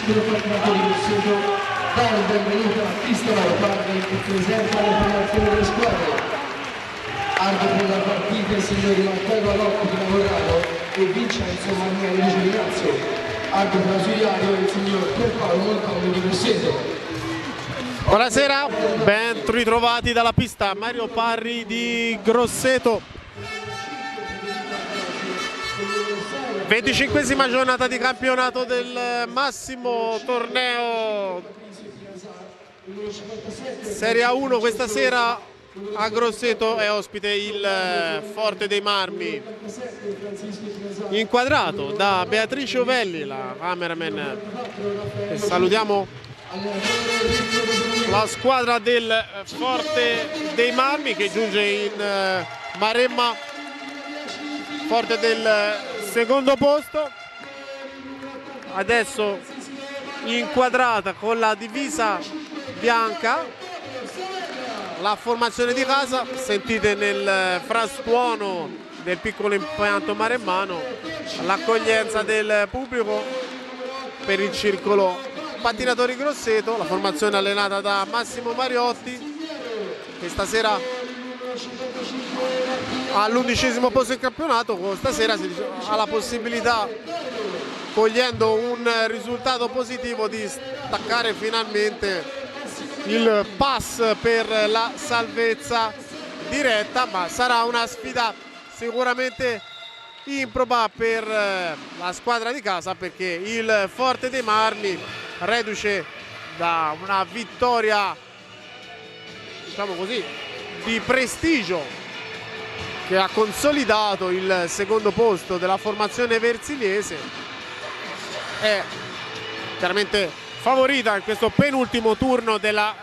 tutti i partecipanti del sito, dare il benvenuto a Cristoforo Parri che presenta le formazioni delle squadre. Arbitro della partita il signor Matteo Galoppi di Lavorano e Vincenzo Manuele di Giuliazzo. Arbitro ausiliario il signor Pierpaolo Molconi di Grosseto. Buonasera, ben ritrovati dalla pista Mario Parri di Grosseto. 25esima giornata di campionato del massimo torneo Serie A1. Questa sera a Grosseto è ospite il Forte dei Marmi, inquadrato da Beatrice Ovelli, la cameraman. E salutiamo la squadra del Forte dei Marmi che giunge in Maremma, Forte del secondo posto, adesso inquadrata con la divisa bianca, la formazione di casa. Sentite nel frastuono del piccolo impianto maremmano l'accoglienza del pubblico per il circolo Pattinatori Grosseto, la formazione allenata da Massimo Mariotti che stasera all'11° posto in campionato. Stasera ha la possibilità, cogliendo un risultato positivo, di staccare finalmente il pass per la salvezza diretta, ma sarà una sfida sicuramente improba per la squadra di casa, perché il Forte dei Marmi, reduce da una vittoria, diciamo così, di prestigio che ha consolidato il secondo posto della formazione versiliese, è chiaramente favorita in questo penultimo turno della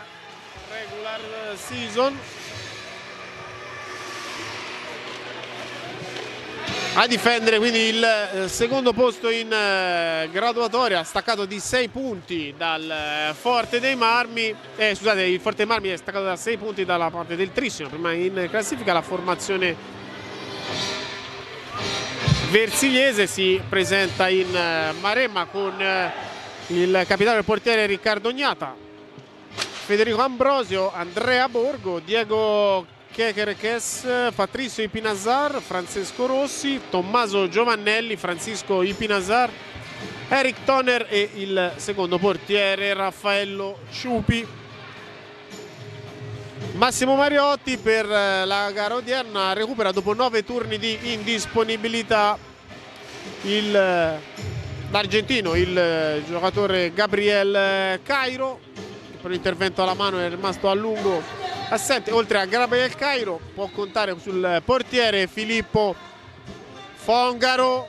regular season. A difendere quindi il secondo posto in graduatoria, staccato di 6 punti dal Forte dei Marmi. Scusate, il Forte dei Marmi è staccato da 6 punti dalla parte del Trissino, prima in classifica. La formazione versiliese si presenta in Maremma con il capitano del portiere Riccardo Gnata, Federico Ambrosio, Andrea Borgo, Diego Checherches, Patrizio Ipinazar, Francesco Rossi, Tommaso Giovannelli, Francisco Ipinazar, Eric Toner e il secondo portiere Raffaello Ciupi. Massimo Mariotti per la gara odierna recupera dopo 9 turni di indisponibilità l'argentino, il giocatore Gabriel Cairo, che per l'intervento alla mano è rimasto a lungo assente. Oltre a Gabriel Cairo può contare sul portiere Filippo Fongaro,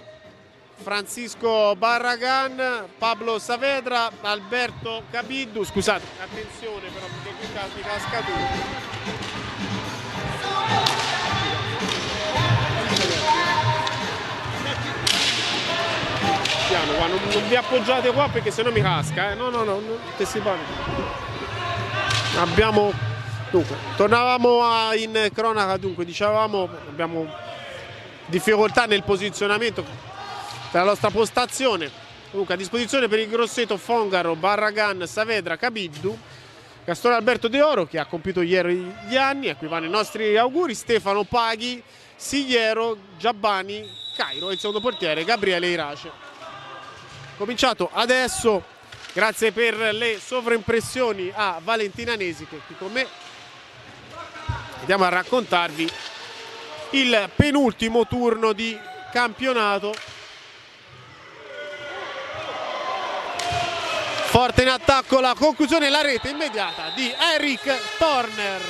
Francisco Barragan, Pablo Saavedra, Alberto Capiddu. Scusate, attenzione però, perché qui mi casca tutto. Piano qua, non vi appoggiate qua perché sennò mi casca, no, che si parla. Dunque, tornavamo in cronaca. Dunque, dicevamo, abbiamo difficoltà nel posizionamento della nostra postazione. Comunque, a disposizione per il Grosseto Fongaro, Barragan, Saavedra, Capiddu, Gastone Alberto De Oro, che ha compiuto ieri gli anni, a cui vanno i nostri auguri, Stefano Paghi, Sigliero, Giabbani, Cairo e il secondo portiere Gabriele Irace. Cominciato adesso, grazie per le sovraimpressioni a Valentina Nesi, che è qui con me. Andiamo a raccontarvi il penultimo turno di campionato. Forte in attacco, la conclusione, la rete immediata di Eric Torner.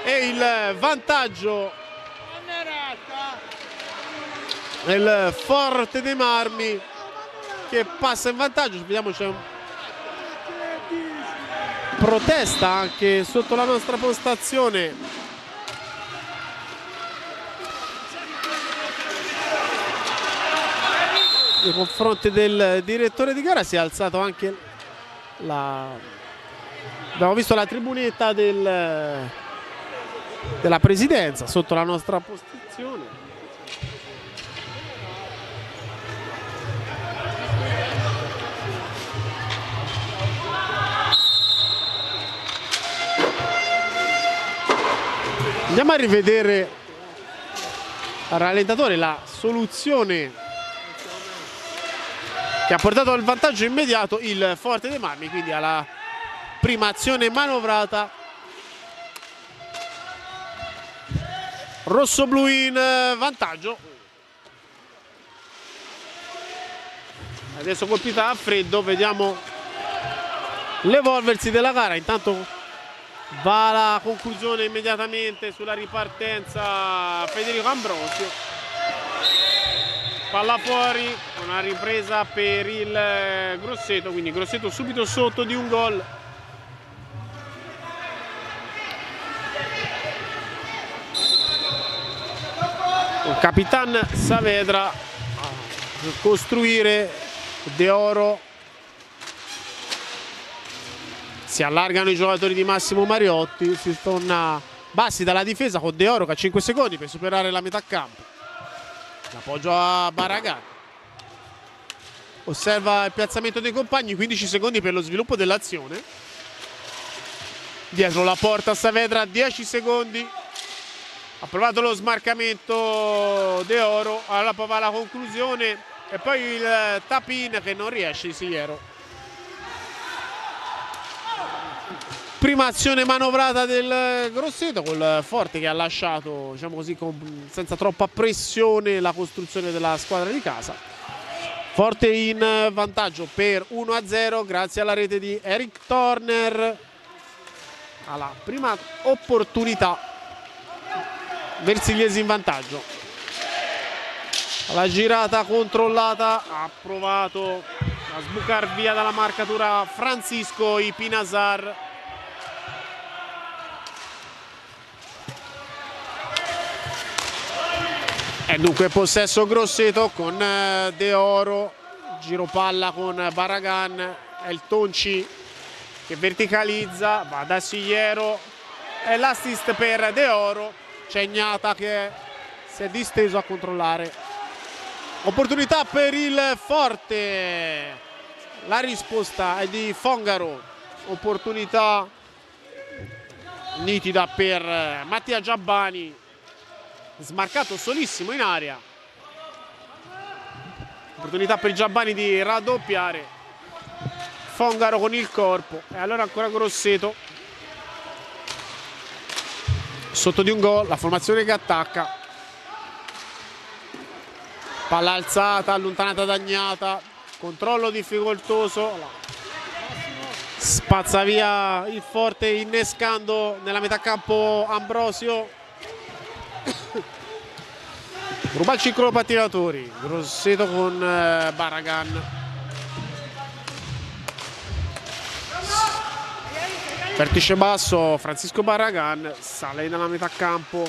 E il vantaggio del Forte dei Marmi, che passa in vantaggio. Vediamo, c'è un protesta anche sotto la nostra postazione nei confronti del direttore di gara. Si è alzato anche abbiamo visto la tribunetta della presidenza sotto la nostra postazione. Andiamo a rivedere al rallentatore la soluzione che ha portato al vantaggio immediato il Forte dei Marmi, quindi alla prima azione manovrata. Rossoblu in vantaggio. Adesso colpita a freddo, vediamo l'evolversi della gara. Intanto va alla conclusione immediatamente sulla ripartenza Federico Ambrosio. Palla fuori, una ripresa per il Grosseto, quindi Grosseto subito sotto di un gol. Il Capitan Saavedra a costruire. De Oro, si allargano i giocatori di Massimo Mariotti, si torna bassi dalla difesa con De Oro che ha 5 secondi per superare la metà campo. L'appoggio a Barragan, osserva il piazzamento dei compagni, 15 secondi per lo sviluppo dell'azione. Dietro la porta Saavedra, 10 secondi, ha provato lo smarcamento De Oro, allora poi va alla conclusione e poi il tap-in che non riesce Sigliero. Prima azione manovrata del Grosseto col Forte che ha lasciato, diciamo così, senza troppa pressione la costruzione della squadra di casa. Forte in vantaggio per 1-0 grazie alla rete di Eric Turner. Alla prima opportunità Versigliesi in vantaggio. La girata controllata, ha provato a sbucar via dalla marcatura Francisco Ipinazar. E dunque possesso Grosseto con De Oro, giro palla con Barragan, è il Tonci che verticalizza, va da Sigliero, è l'assist per De Oro, c'è Gnata che si è disteso a controllare. Opportunità per il Forte, la risposta è di Fongaro, opportunità nitida per Mattia Giabbani, smarcato solissimo in aria. Opportunità per Giabbani di raddoppiare, Fongaro con il corpo e allora ancora Grosseto sotto di un gol, la formazione che attacca. Palla alzata, allontanata da Gnata, controllo difficoltoso, spazza via il Forte innescando nella metà campo Ambrosio. Ruba il circolo pattinatori, Grosseto con Barragan. Vertice basso, Francisco Barragan, sale nella metà campo.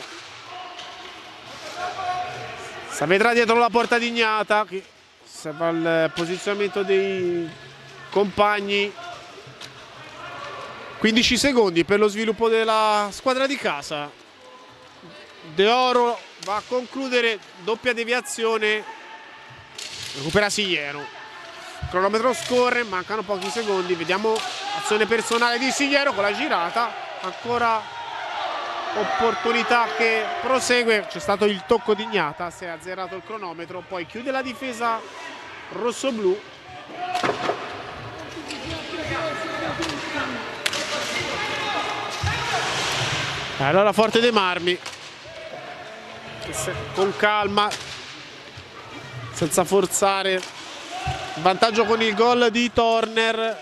Saavedra dietro la porta di Gnata che osserva il posizionamento dei compagni. 15 secondi per lo sviluppo della squadra di casa. De Oro va a concludere, doppia deviazione, recupera Sigliero. Il cronometro scorre, mancano pochi secondi, vediamo azione personale di Sigliero con la girata, ancora opportunità che prosegue, c'è stato il tocco di Gnata, si è azzerato il cronometro, poi chiude la difesa rossoblu. Allora Forte dei Marmi con calma, senza forzare, vantaggio con il gol di Turner,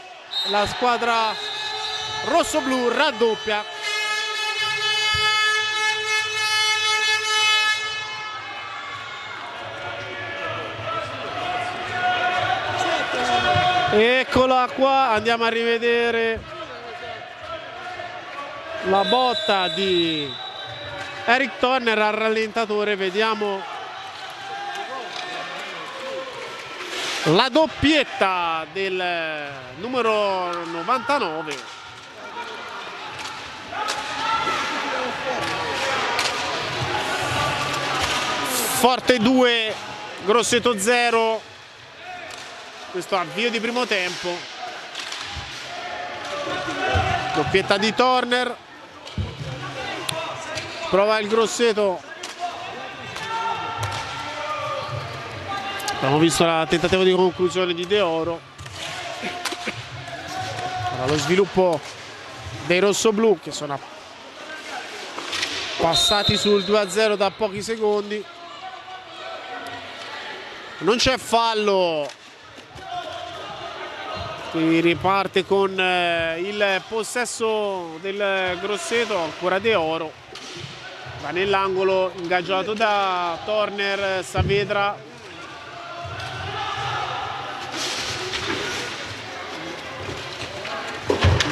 la squadra rossoblu raddoppia. Eccola qua, andiamo a rivedere la botta di Eric Turner al rallentatore, vediamo la doppietta del numero 99. Forte 2, Grosseto 0. Questo avvio di primo tempo, doppietta di Turner, Prova il Grosseto. Abbiamo visto il tentativo di conclusione di De Oro. Ora lo sviluppo dei rossoblù che sono passati sul 2-0 da pochi secondi. Non c'è fallo. Qui riparte con il possesso del Grosseto, ancora De Oro. Va nell'angolo, ingaggiato da Turner, Saavedra.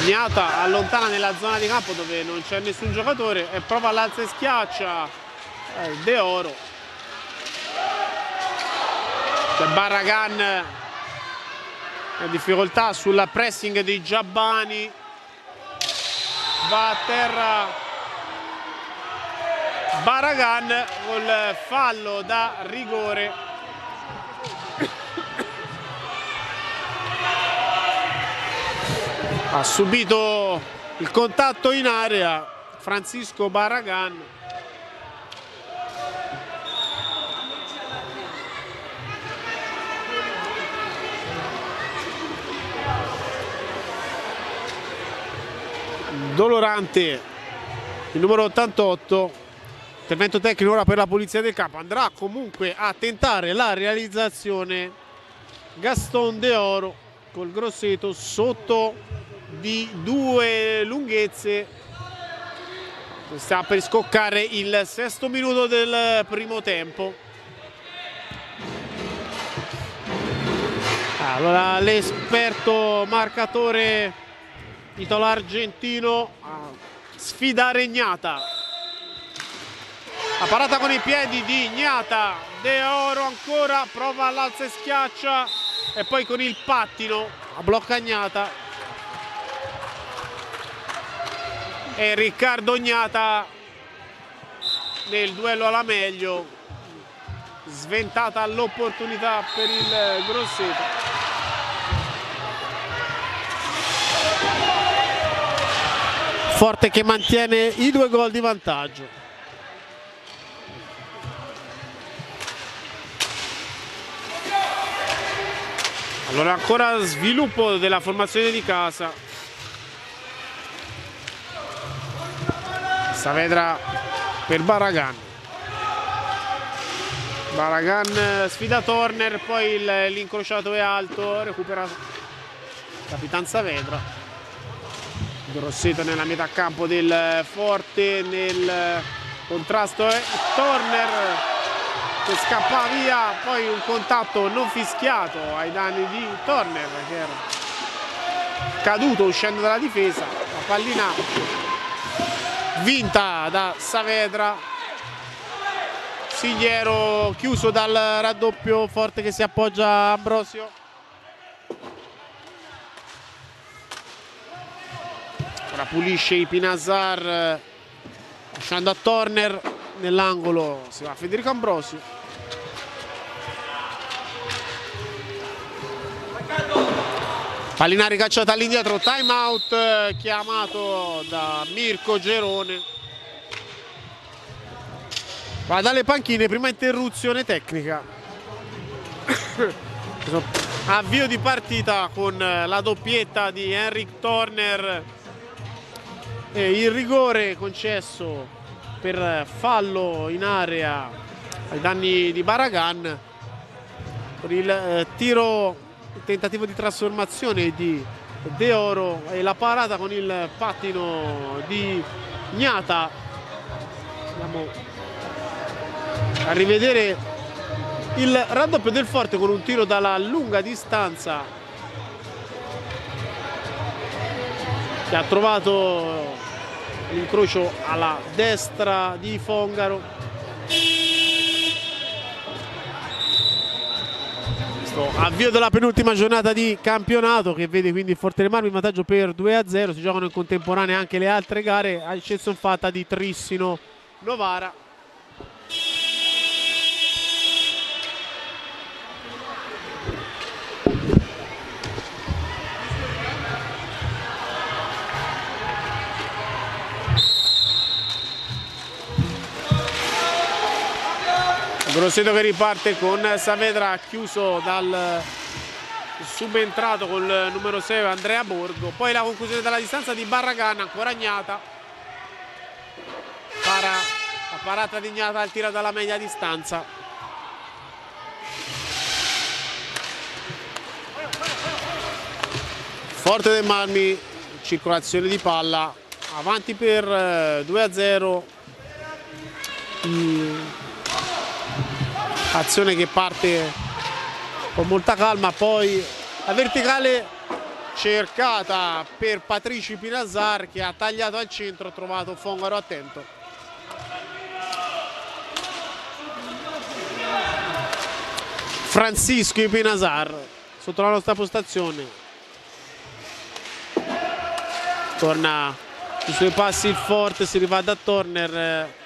Gnata allontana nella zona di campo dove non c'è nessun giocatore e prova all'alza e schiaccia De Oro. C'è Barragan in difficoltà sulla pressing di Giabbani, va a terra Barragan col fallo da rigore. Ha subito il contatto in area Francisco Barragan. Dolorante, il numero 88, intervento tecnico ora per la polizia del campo. Andrà comunque a tentare la realizzazione Gaston De Oro col Grosseto sotto di 2 lunghezze. Sta per scoccare il 6° minuto del primo tempo. Allora l'esperto marcatore italo-argentino sfida Gnata. La parata con i piedi di Gnata. De Oro ancora, prova all'alza e schiaccia e poi con il pattino blocca Gnata. E Riccardo Gnata nel duello alla meglio, sventata l'opportunità per il Grosseto. Forte che mantiene i 2 gol di vantaggio. Allora ancora sviluppo della formazione di casa. Saavedra per Barragan. Barragan sfida Turner, poi l'incrociato è alto, recupera Capitan Saavedra. Grosseto nella metà campo del Forte, nel contrasto è Turner che scappa via, poi un contatto non fischiato ai danni di Turner che era caduto uscendo dalla difesa. La pallina vinta da Saavedra. Sigliero chiuso dal raddoppio, Forte che si appoggia a Ambrosio. Ora pulisce i Pinazar lasciando a Turner nell'angolo, si va a Federico Ambrosio. Pallina ricacciata all'indietro, time out chiamato da Mirko Gerone. Va dalle panchine, prima interruzione tecnica. Avvio di partita con la doppietta di Henrik Turner e il rigore concesso per fallo in area ai danni di Barragan. Per il tiro, il tentativo di trasformazione di De Oro e la parata con il pattino di Gnata. Andiamo a rivedere il raddoppio del Forte con un tiro dalla lunga distanza che ha trovato l'incrocio alla destra di Fongaro. Avvio della penultima giornata di campionato che vede quindi il Forte dei Marmi in vantaggio per 2-0. Si giocano in contemporanea anche le altre gare, a eccezione fatta di Trissino Novara. Grosseto che riparte con Saavedra, chiuso dal subentrato col numero 6 Andrea Borgo. Poi la conclusione dalla distanza di Barragan, ancora Gnata. La parata di Gnata al tiro dalla media distanza. Forte dei Marmi, circolazione di palla, avanti per 2-0. Azione che parte con molta calma, poi la verticale cercata per Patrici Pinazar che ha tagliato al centro, ha trovato Fongaro attento. Francisco Pinazar sotto la nostra postazione. Torna sui suoi passi il Forte, si rifà da Turner.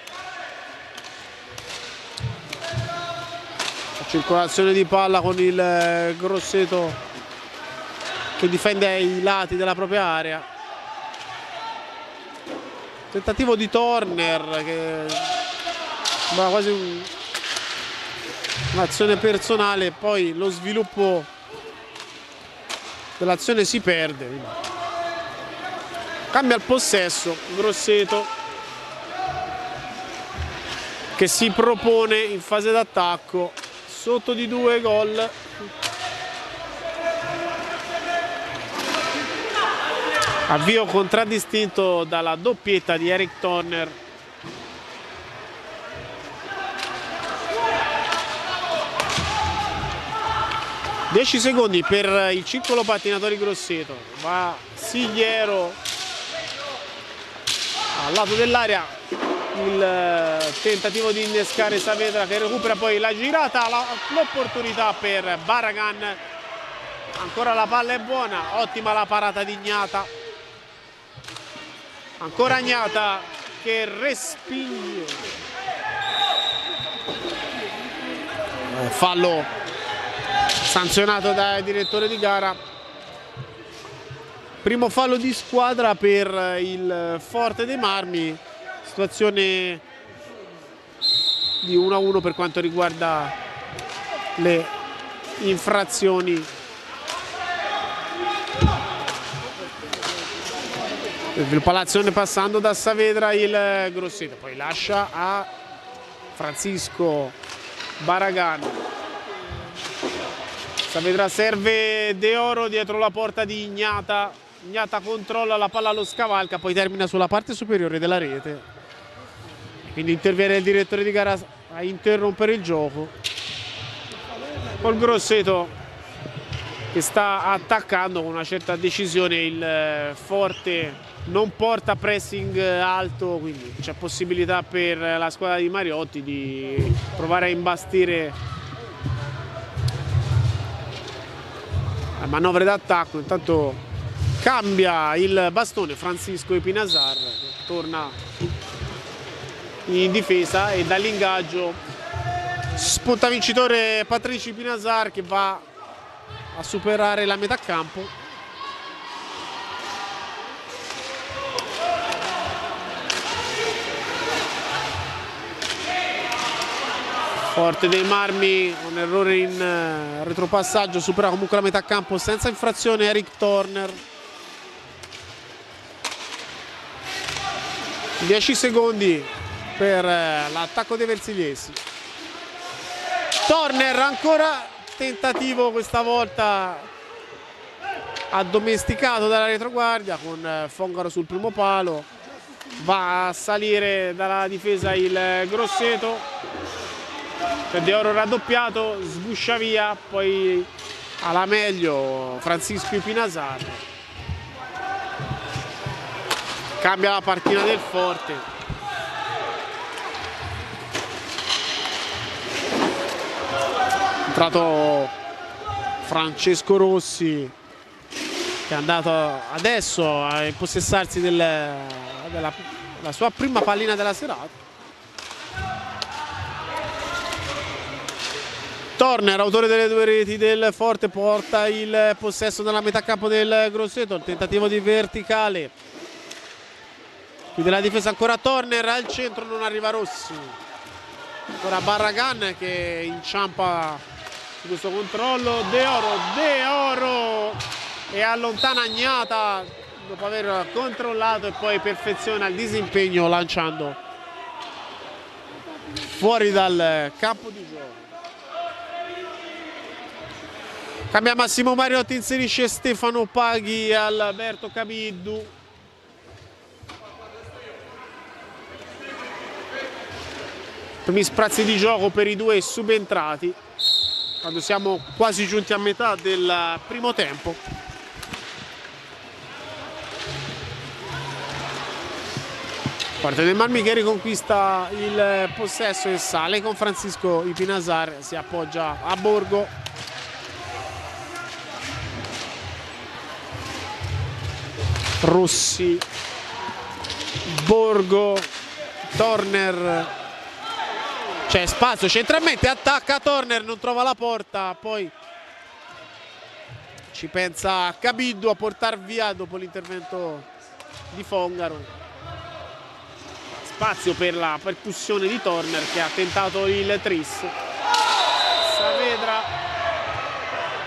Circolazione di palla con il Grosseto che difende ai lati della propria area. Tentativo di Turner che va quasi un'azione personale, poi lo sviluppo dell'azione si perde. Cambia il possesso, Grosseto che si propone in fase d'attacco, sotto di 2 gol. Avvio contraddistinto dalla doppietta di Eric Turner. Dieci secondi per il circolo pattinatori Grosseto. Va Sigliero al lato dell'area, il tentativo di innescare Saavedra che recupera poi la girata, l'opportunità per Barragan. Ancora la palla è buona, ottima la parata di Gnata. Ancora Gnata che respinge. Fallo sanzionato dal direttore di gara. Primo fallo di squadra per il Forte dei Marmi. Situazione di 1-1 per quanto riguarda le infrazioni. Sviluppa l'azione passando da Saavedra il Grosseto, poi lascia a Francisco Barragan. Saavedra serve De Oro dietro la porta di Gnata. Gnata controlla la palla, lo scavalca, poi termina sulla parte superiore della rete. Quindi interviene il direttore di gara a interrompere il gioco. Col Grosseto che sta attaccando con una certa decisione. Il Forte non porta pressing alto, quindi c'è possibilità per la squadra di Mariotti di provare a imbastire manovre d'attacco. Intanto cambia il bastone Francisco Pinazar, torna in difesa e dall'ingaggio spunta vincitore Patrici Pinazar che va a superare la metà campo. Forte dei Marmi, un errore in retropassaggio, supera comunque la metà campo senza infrazione Eric Turner. 10 secondi per l'attacco dei Versigliesi. Turner ancora, tentativo questa volta addomesticato dalla retroguardia con Fongaro sul primo palo. Va a salire dalla difesa il Grosseto. De Oro raddoppiato, sbuscia via, poi alla meglio Francisco Pinazar. Cambia la partita del Forte. Entrato Francesco Rossi che è andato adesso a impossessarsi della sua prima pallina della serata. Turner, autore delle 2 reti del Forte, porta il possesso nella metà campo del Grosseto. Il tentativo di verticale. Chiude la difesa ancora Turner, al centro non arriva Rossi. Ora Barragan che inciampa su questo controllo. De Oro e allontana Gnata dopo aver controllato e poi perfeziona il disimpegno lanciando fuori dal campo di gioco. Cambia Massimo Mariotti, inserisce Stefano Paghi al Alberto Cabiddu. Primi sprazzi di gioco per i due subentrati quando siamo quasi giunti a metà del primo tempo. Forte del Marmi che riconquista il possesso e sale con Francisco Ipinasar, si appoggia a Borgo. Rossi, Borgo, Turner, c'è spazio centralmente, attacca Turner, non trova la porta, poi ci pensa Cabiddu a portar via dopo l'intervento di Fongaro. Spazio per la percussione di Turner che ha tentato il tris.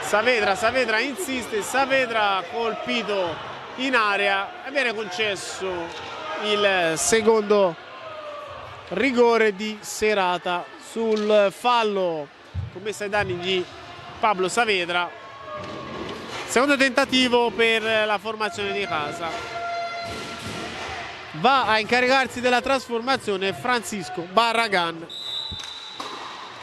Saavedra insiste, Saavedra colpito in area e viene concesso il secondo rigore di serata sul fallo commesso ai danni di Pablo Saavedra. Secondo tentativo per la formazione di casa. Va a incaricarsi della trasformazione Francisco Barragan.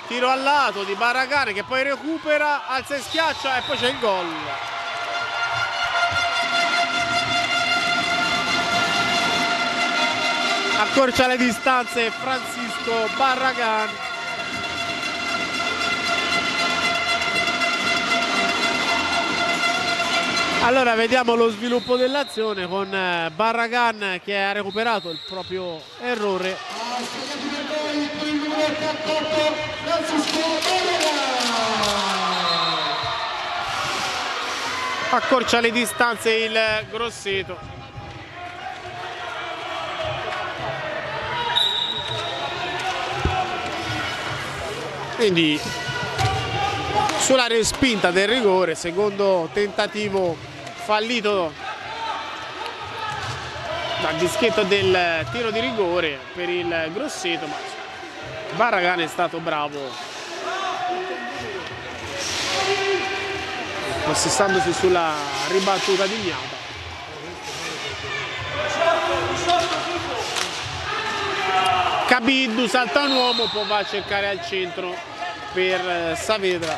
Tiro al lato di Barragan che poi recupera, alza e schiaccia e poi c'è il gol. Accorcia le distanze Francisco Barragan. Allora vediamo lo sviluppo dell'azione con Barragan che ha recuperato il proprio errore. Accorcia le distanze il Grosseto. Quindi sulla respinta del rigore, secondo tentativo fallito dal dischetto del tiro di rigore per il Grosseto, ma Barragan è stato bravo possessandosi sulla ribattuta di Gnata. Cabiddu salta un uomo, poi va a cercare al centro per Saavedra.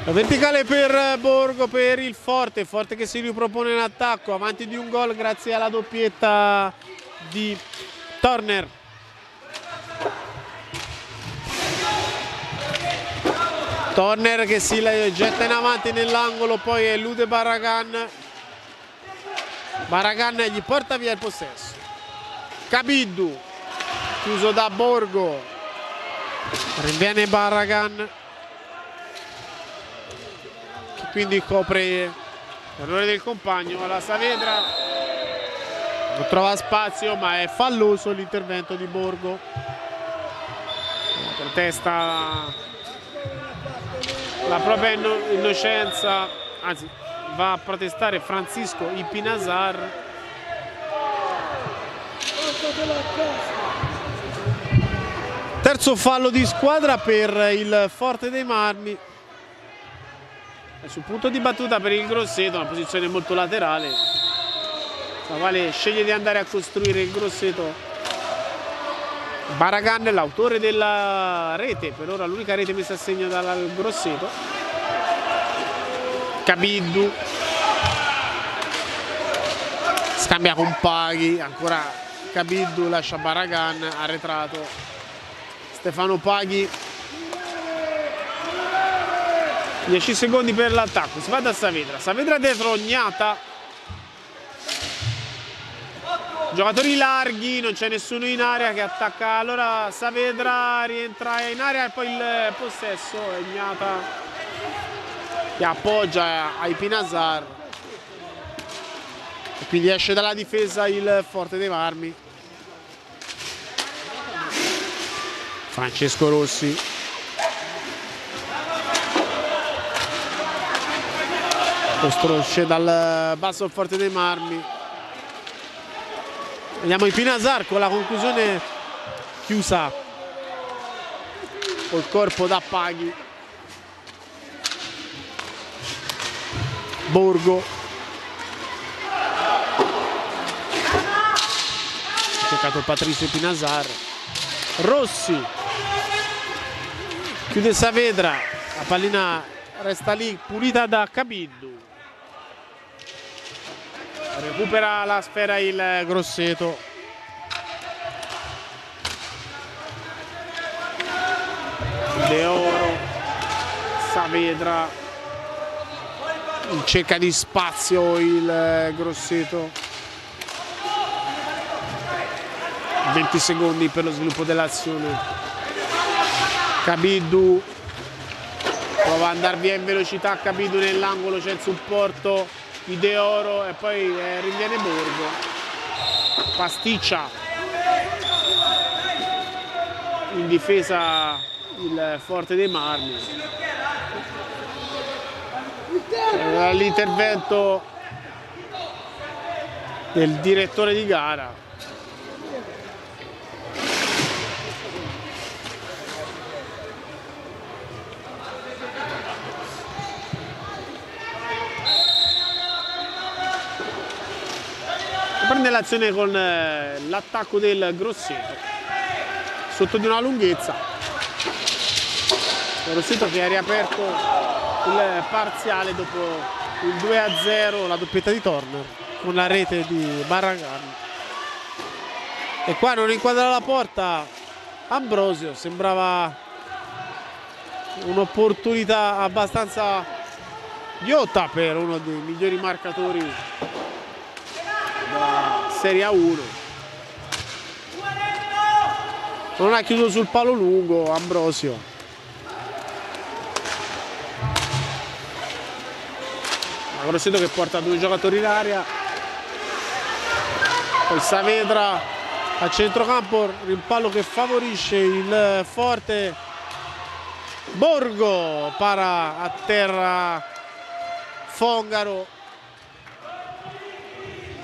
La verticale per Borgo, per il Forte che si ripropone in attacco, avanti di un gol grazie alla doppietta di Turner. Turner che si getta in avanti nell'angolo, poi elude Barragan. Barragan gli porta via il possesso. Cabiddu chiuso da Borgo, rinviene Barragan che quindi copre l'errore del compagno. La Saavedra non trova spazio ma è falloso l'intervento di Borgo. Protesta la propria innocenza, anzi va a protestare Francisco Ipinasar. Terzo fallo di squadra per il Forte dei Marmi. È sul punto di battuta per il Grosseto, una posizione molto laterale, la quale sceglie di andare a costruire il Grosseto. Barragan, l'autore della rete, per ora l'unica rete messa a segno dal Grosseto. Cabiddu scambia con Paghi, ancora Cabiddu lascia Barragan arretrato. Stefano Paghi, 10 secondi per l'attacco, si va da Saavedra dietro Gnata, giocatori larghi, non c'è nessuno in area che attacca. Allora Saavedra rientra in area e poi il possesso è Gnata che appoggia ai Ipinasar e quindi esce dalla difesa il Forte dei Marmi. Francesco Rossi. Costruisce dal basso al Forte dei Marmi. Vediamo i Pinasar con la conclusione chiusa col corpo da Paghi. Borgo. Cercato Patricio Pinasar. Rossi. Chiude Saavedra. La pallina resta lì pulita da Cabiddu. Recupera la sfera il Grosseto. De Oro, Saavedra, in cerca di spazio il Grosseto. 20 secondi per lo sviluppo dell'azione. Cabiddu prova ad andare via in velocità. Cabiddu nell'angolo, c'è il supporto di De Oro e poi rinviene Borgo. Pasticcia in difesa il Forte dei Marmi. L'intervento del direttore di gara. Prende l'azione con l'attacco del Grosseto sotto di una lunghezza. Grosseto che ha riaperto il parziale dopo il 2-0, la doppietta di Turner con la rete di Barragan. E qua non inquadra la porta Ambrosio, sembrava un'opportunità abbastanza ghiotta per uno dei migliori marcatori della Serie A1. Non ha chiuso sul palo lungo Ambrosio. Grosseto che porta due giocatori in area. Poi Saavedra a centrocampo, rimpallo che favorisce il Forte. Borgo para a terra Fongaro.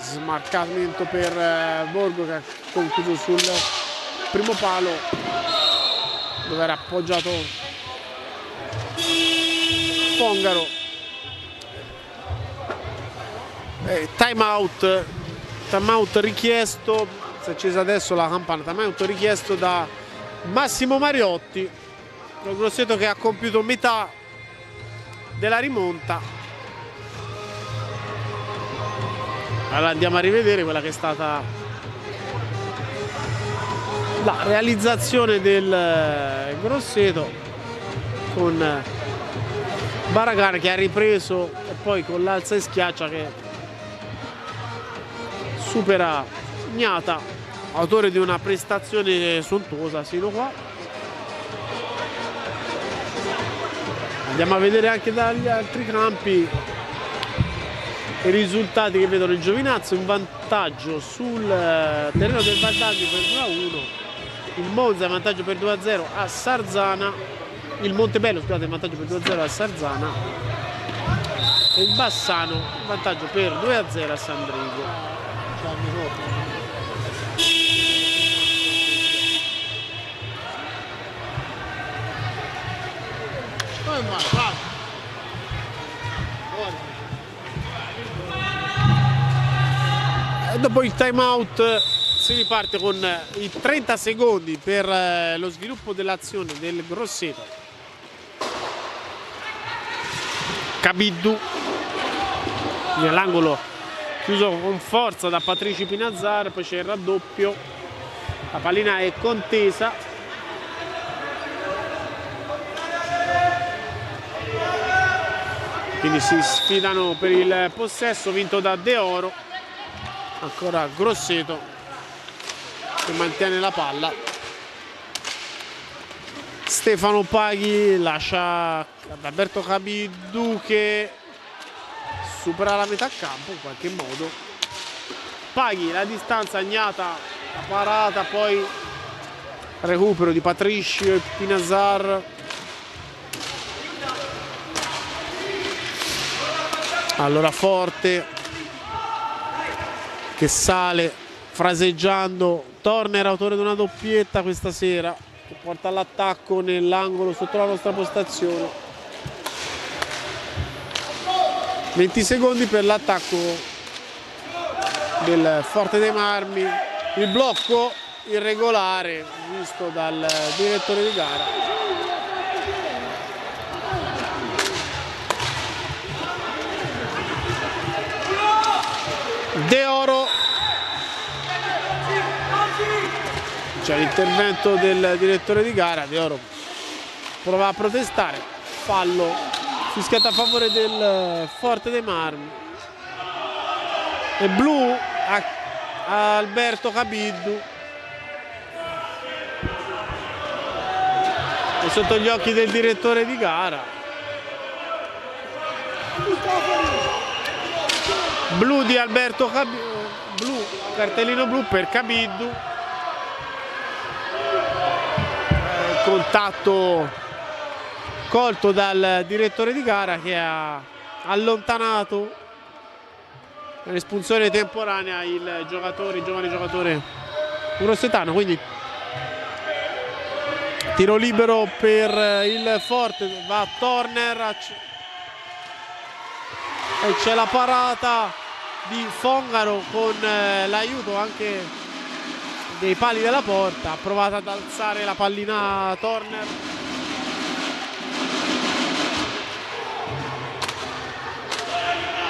Smarcamento per Borgo che ha concluso sul primo palo dove era appoggiato Fongaro. Time out richiesto, si è accesa adesso la campana, time out richiesto da Massimo Mariotti. Il Grosseto che ha compiuto metà della rimonta. Allora andiamo a rivedere quella che è stata la realizzazione del Grosseto con Barragan che ha ripreso e poi con l'alza e schiaccia che supera Gnata, autore di una prestazione sontuosa sino qua. Andiamo a vedere anche dagli altri campi i risultati che vedono il Giovinazzo in vantaggio sul terreno del Valdagno per 2-1, il Monza in vantaggio per 2-0 a Sarzana, il Montebello scusate in vantaggio per 2-0 a Sarzana e il Bassano in vantaggio per 2-0 a San Drigo. E dopo il time out si riparte con i 30 secondi per lo sviluppo dell'azione del Grosseto. Cabiddu nell'angolo chiuso con forza da Patrici Pinasar, poi c'è il raddoppio, la pallina è contesa. Quindi si sfidano per il possesso vinto da De Oro. Ancora Grosseto che mantiene la palla. Stefano Paghi lascia ad Alberto Cabiddu che supera la metà campo in qualche modo. Paghi la distanza, Gnata la parata, poi recupero di Patricio e Pinazar. Allora Forte che sale fraseggiando. Turner, autore di una doppietta questa sera, che porta all'attacco nell'angolo sotto la nostra postazione. 20 secondi per l'attacco del Forte dei Marmi. Il blocco irregolare visto dal direttore di gara. De Oro, c'è l'intervento del direttore di gara. De Oro prova a protestare, fallo fischiato a favore del Forte dei Marmi. E blu a Alberto Cabiddu, è sotto gli occhi del direttore di gara. Blu di Alberto Cabiddu, cartellino blu per Cabiddu. Contatto colto dal direttore di gara che ha allontanato l'espulsione temporanea il giovane giocatore grossetano. Quindi tiro libero per il Forte, va Turner e c'è la parata di Fongaro con l'aiuto anche dei pali della porta. Ha provato ad alzare la pallina Turner.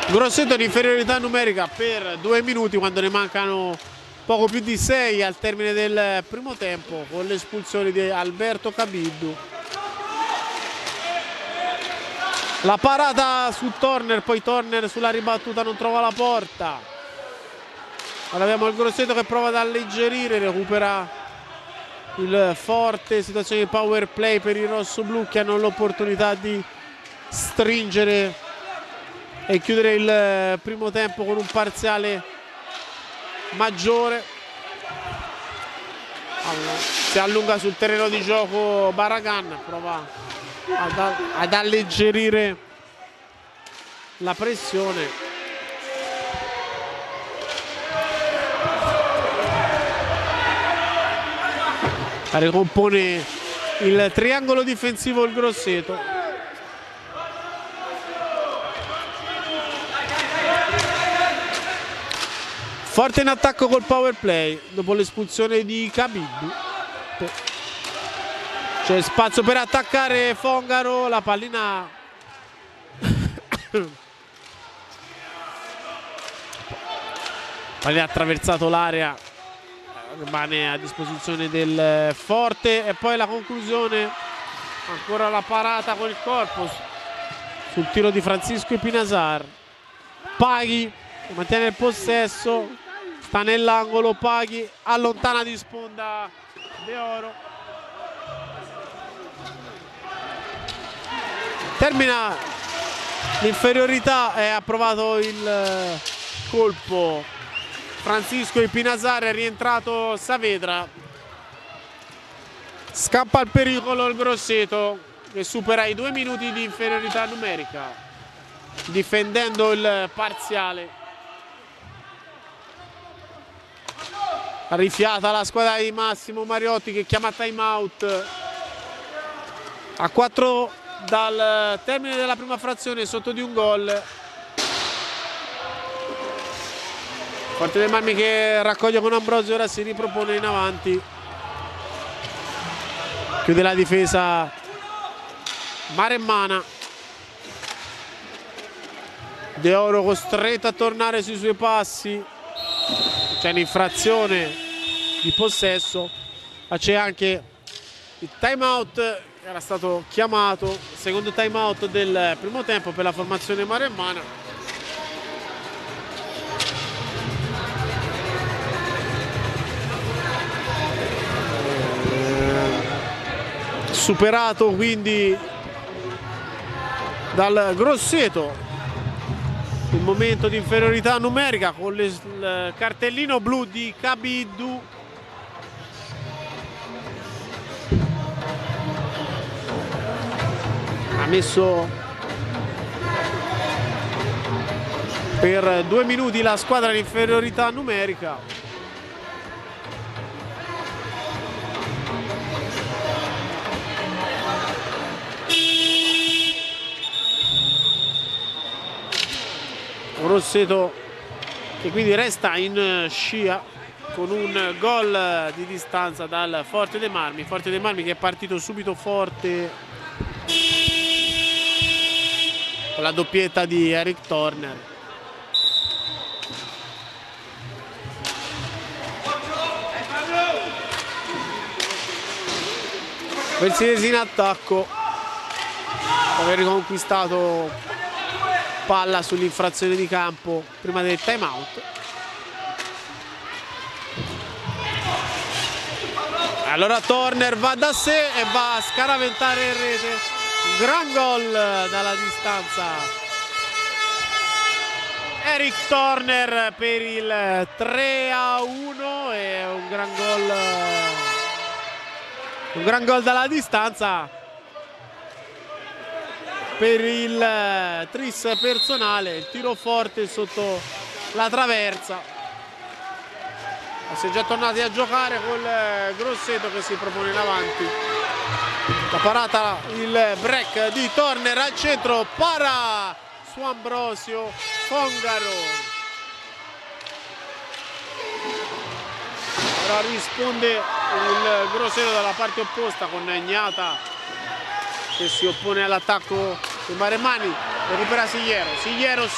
Grosseto in inferiorità numerica per 2 minuti quando ne mancano poco più di 6 al termine del primo tempo, con l'espulsione di Alberto Cabiddu. La parata su Turner, poi Turner sulla ribattuta non trova la porta. Ora abbiamo il Grosseto che prova ad alleggerire, recupera il Forte, situazione di power play per i rossoblu che hanno l'opportunità di stringere e chiudere il primo tempo con un parziale maggiore. Si allunga sul terreno di gioco Barragan, prova ad alleggerire la pressione. Ricompone il triangolo difensivo il Grosseto. Forte in attacco col power play dopo l'espulsione di Cabiddu. C'è spazio per attaccare Fongaro, la pallina ha attraversato l'area, rimane a disposizione del Forte. E poi la conclusione, ancora la parata con il corpo sul tiro di Francisco Epinazar. Paghi mantiene il possesso, sta nell'angolo, Paghi allontana di sponda De Oro. Termina l'inferiorità e ha provato il colpo Francisco Epinazar, è rientrato Saavedra. Scappa al pericolo il Grosseto che supera i 2 minuti di inferiorità numerica, difendendo il parziale. Rifiata la squadra di Massimo Mariotti che chiama time out. A 4 dal termine della prima frazione, sotto di un gol. Forte dei Marmi che raccoglie con Ambrosio, ora si ripropone in avanti. Chiude la difesa Maremmana. De Oro costretto a tornare sui suoi passi. C'è un'infrazione di possesso, ma c'è anche il time out che era stato chiamato, secondo time out del primo tempo per la formazione maremmana. Superato quindi dal Grosseto il momento di inferiorità numerica, con il cartellino blu di Cabiddu. messo per 2 minuti la squadra in inferiorità numerica. Grosseto che quindi resta in scia con un gol di distanza dal Forte dei Marmi. Forte dei Marmi che è partito subito forte con la doppietta di Eric Turner. Versinesi in attacco, aver riconquistato palla sull'infrazione di campo prima del time out. Allora Turner va da sé e va a scaraventare in rete. Gran gol dalla distanza. Eric Turner per il 3-1 e un gran gol dalla distanza per il tris personale. Il tiro forte sotto la traversa. Si è già tornati a giocare col Grosseto che si propone in avanti. La parata, il break di Turner al centro, para su Ambrosio Fongaro. Ora risponde il Grosseto dalla parte opposta con Gnata che si oppone all'attacco di Maremmani. Recupera Sigliero.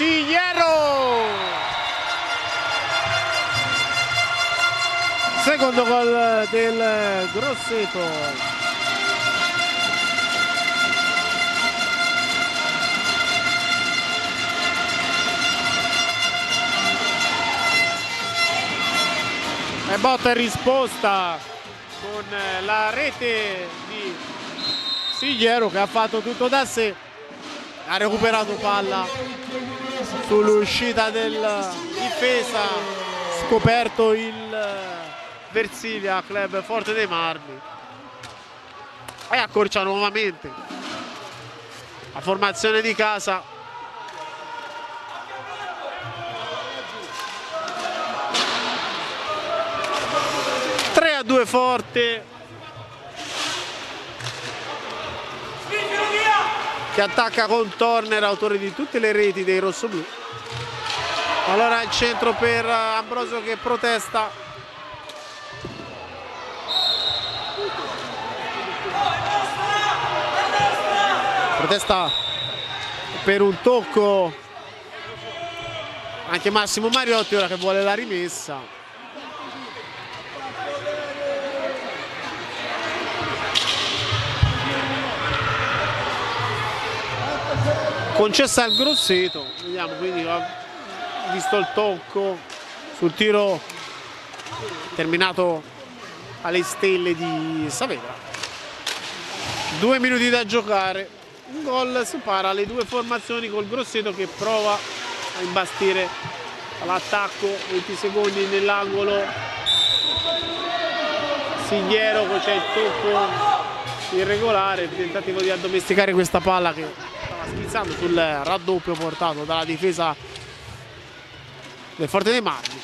Secondo gol del Grosseto. E botta in risposta con la rete di Sigliero che ha fatto tutto da sé. Ha recuperato palla sull'uscita della difesa, scoperto il Versilia Club Forte dei Marmi e accorcia nuovamente la formazione di casa. A 2 Forte che attacca con Turner, autore di tutte le reti dei rossoblù. Allora il centro per Ambrosio che protesta. Protesta per un tocco anche Massimo Mariotti, ora che vuole la rimessa. Concessa al Grosseto, vediamo, quindi ha visto il tocco sul tiro terminato alle stelle di Saavedra. 2 minuti da giocare, un gol separa le due formazioni col Grosseto che prova a imbastire all'attacco, 20 secondi nell'angolo. Sigliero, poi c'è il tocco irregolare, il tentativo di addomesticare questa palla che schizzando sul raddoppio portato dalla difesa del Forte dei Marmi.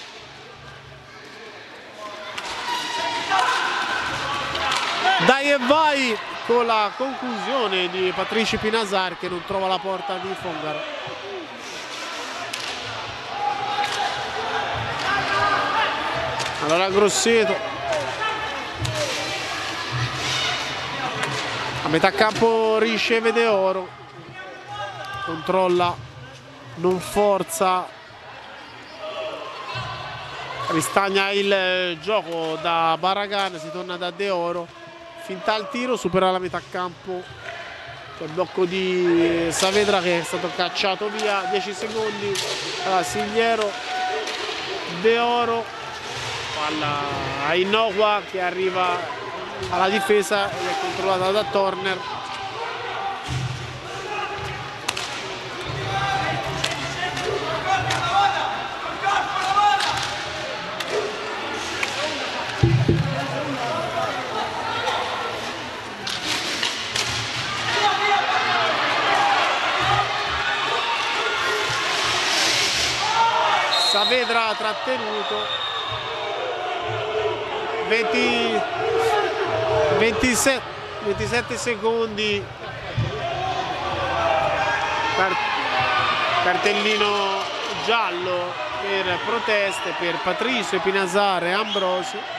Dai e vai con la conclusione di Patrici Pinasar che non trova la porta di Fongaro. Allora Grosseto a metà campo riceve De Oro, controlla, non forza, ristagna il gioco da Barragan, si torna da De Oro, finta al tiro, supera la metà campo, c'è il blocco di Saavedra che è stato cacciato via, 10 secondi, allora Sigliero, De Oro, palla innocua che arriva alla difesa ed è controllata da Turner. Saavedra trattenuto. 27 secondi, cartellino giallo per proteste per Patricio, Pinasar e Ambrosio.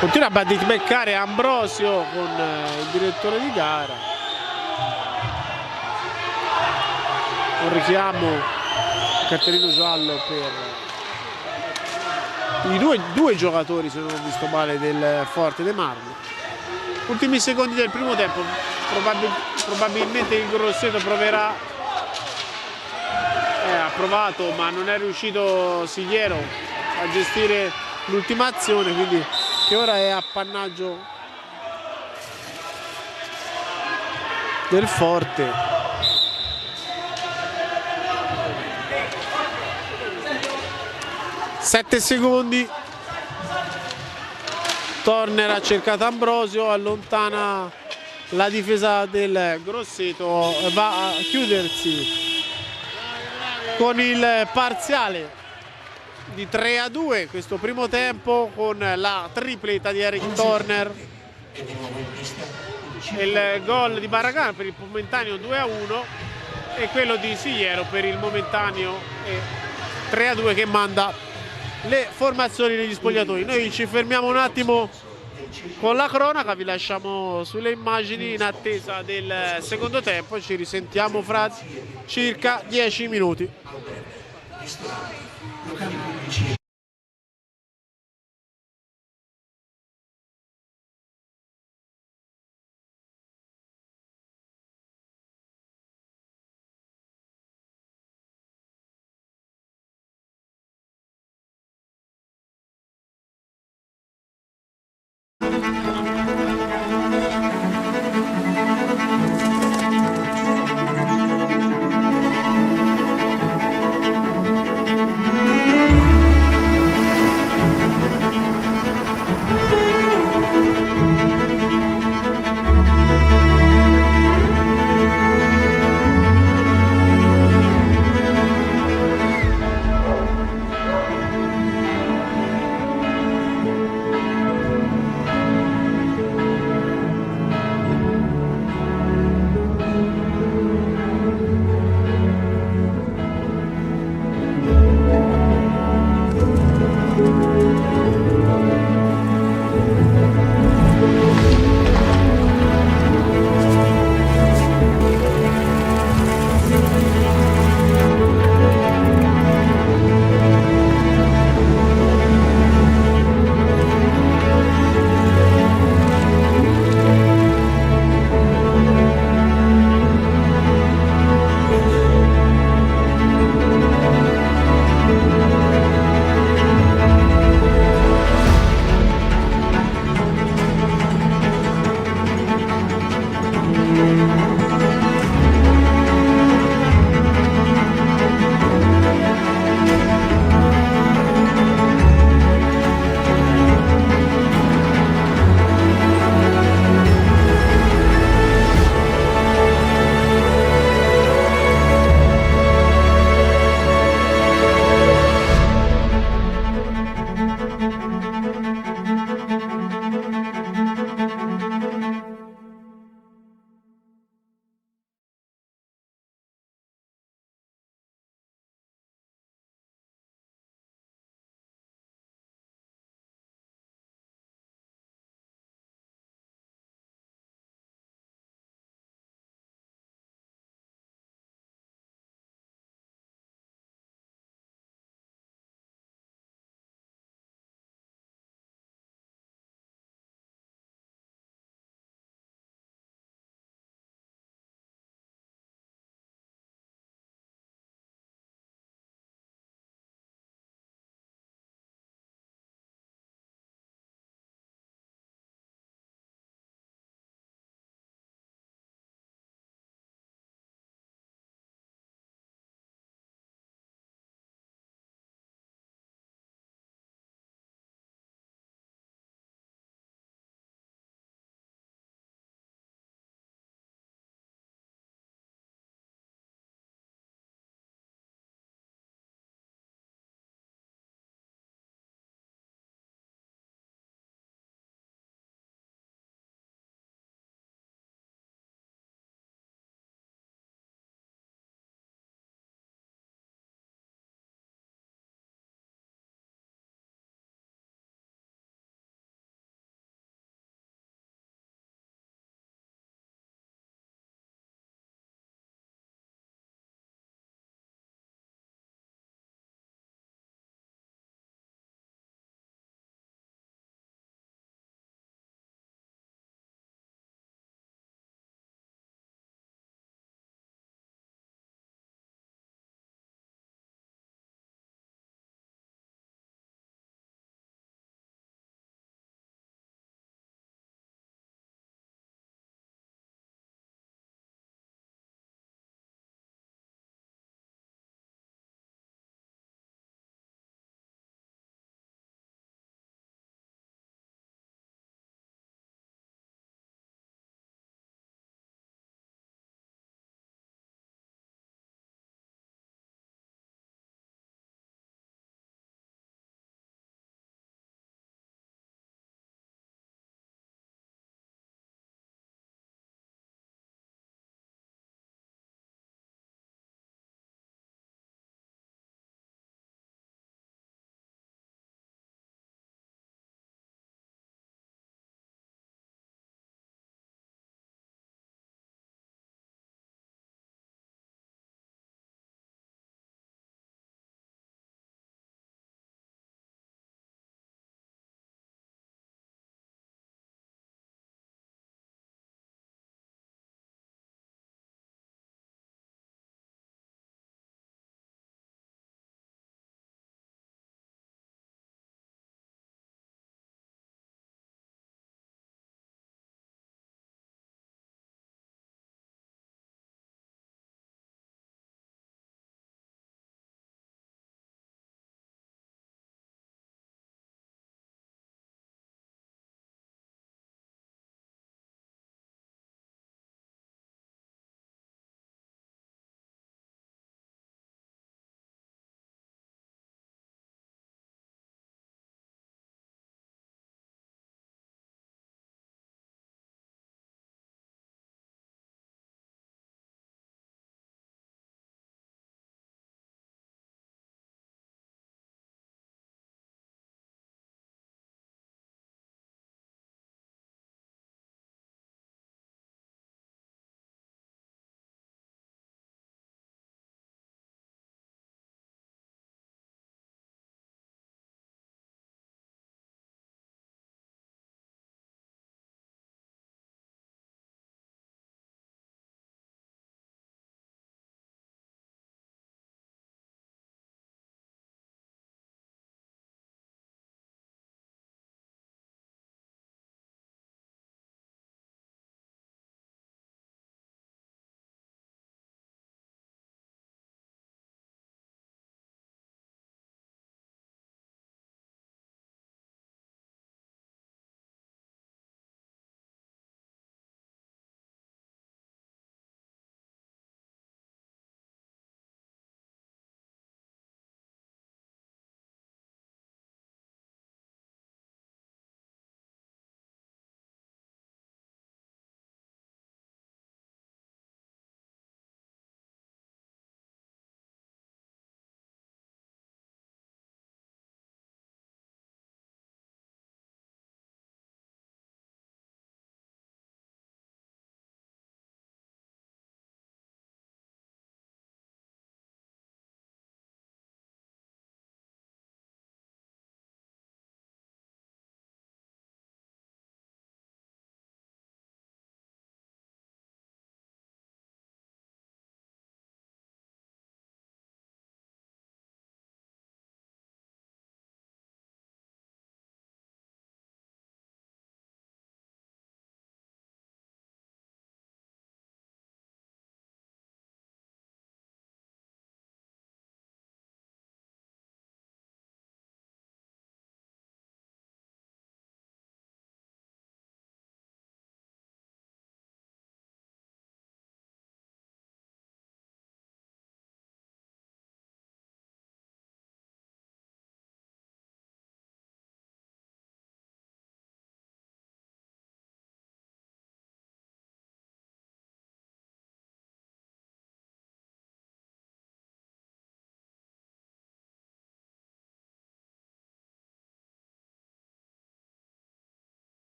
Continua a battibeccare Ambrosio con il direttore di gara. Un richiamo, cartellino giallo per i due giocatori, se non ho visto male, del Forte dei Marmi. Ultimi secondi del primo tempo, probabilmente il Grosseto proverà, ha provato ma non è riuscito Sigliero a gestire l'ultima azione, quindi che ora è appannaggio del Forte. Sette secondi, Turner ha cercato Ambrosio, allontana la difesa del Grosseto, va a chiudersi con il parziale di 3-2 questo primo tempo, con la tripleta di Eric Turner, il gol di Barragán per il momentaneo 2-1 e quello di Sigliero per il momentaneo 3-2 che manda le formazioni negli spogliatoi. Noi ci fermiamo un attimo con la cronaca, vi lasciamo sulle immagini in attesa del secondo tempo, ci risentiamo fra circa 10 minuti.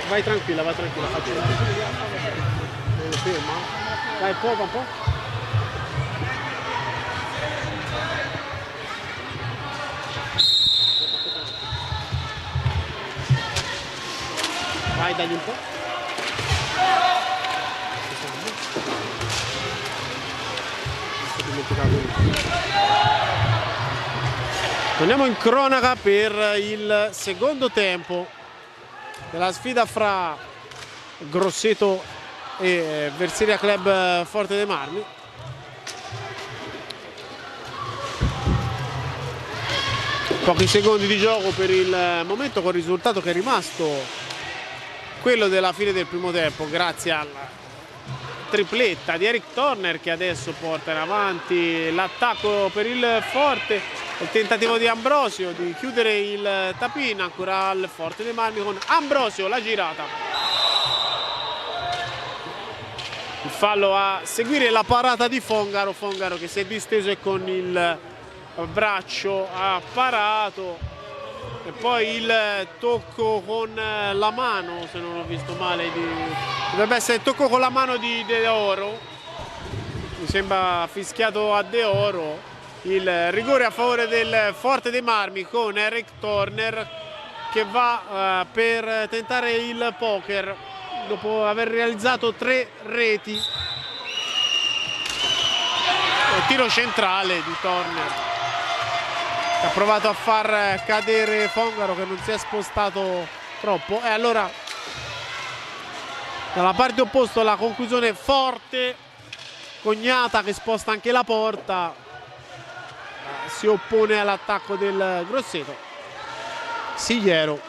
vai tranquilla, faccio. Ferma. Dai, poco un po'. Vai, dagli un po'. Torniamo in cronaca per il secondo tempo della sfida fra Grosseto e Verseria Club Forte dei Marmi. Pochi secondi di gioco per il momento, con il risultato che è rimasto quello della fine del primo tempo, grazie alla tripletta di Eric Turner, che adesso porta in avanti l'attacco per il Forte. Il tentativo di Ambrosio di chiudere il tapin ancora al Forte dei Marmi con Ambrosio, la girata. Il fallo a seguire la parata di Fongaro, Fongaro che si è disteso e con il braccio ha parato, e poi il tocco con la mano, se non ho visto male, dovrebbe essere il tocco con la mano di De Oro, mi sembra fischiato a De Oro. Il rigore a favore del Forte dei Marmi con Eric Turner che va per tentare il poker dopo aver realizzato 3 reti. Il tiro centrale di Turner che ha provato a far cadere Fongaro, che non si è spostato troppo, e allora dalla parte opposta la conclusione forte, Cognata che sposta anche la porta, si oppone all'attacco del Grosseto. Sigliero.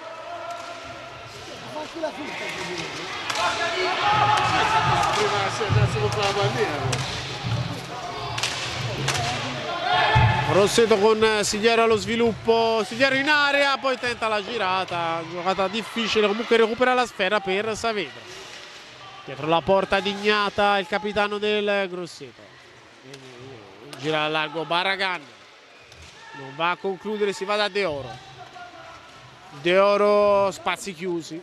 Grosseto con Sigliero allo sviluppo, Sigliero in area, poi tenta la girata, giocata difficile, comunque recupera la sfera per Saavedra. Dietro la porta di Ignata il capitano del Grosseto. Gira a largo Barragan. Non va a concludere, si va da De Oro. De Oro, spazi chiusi.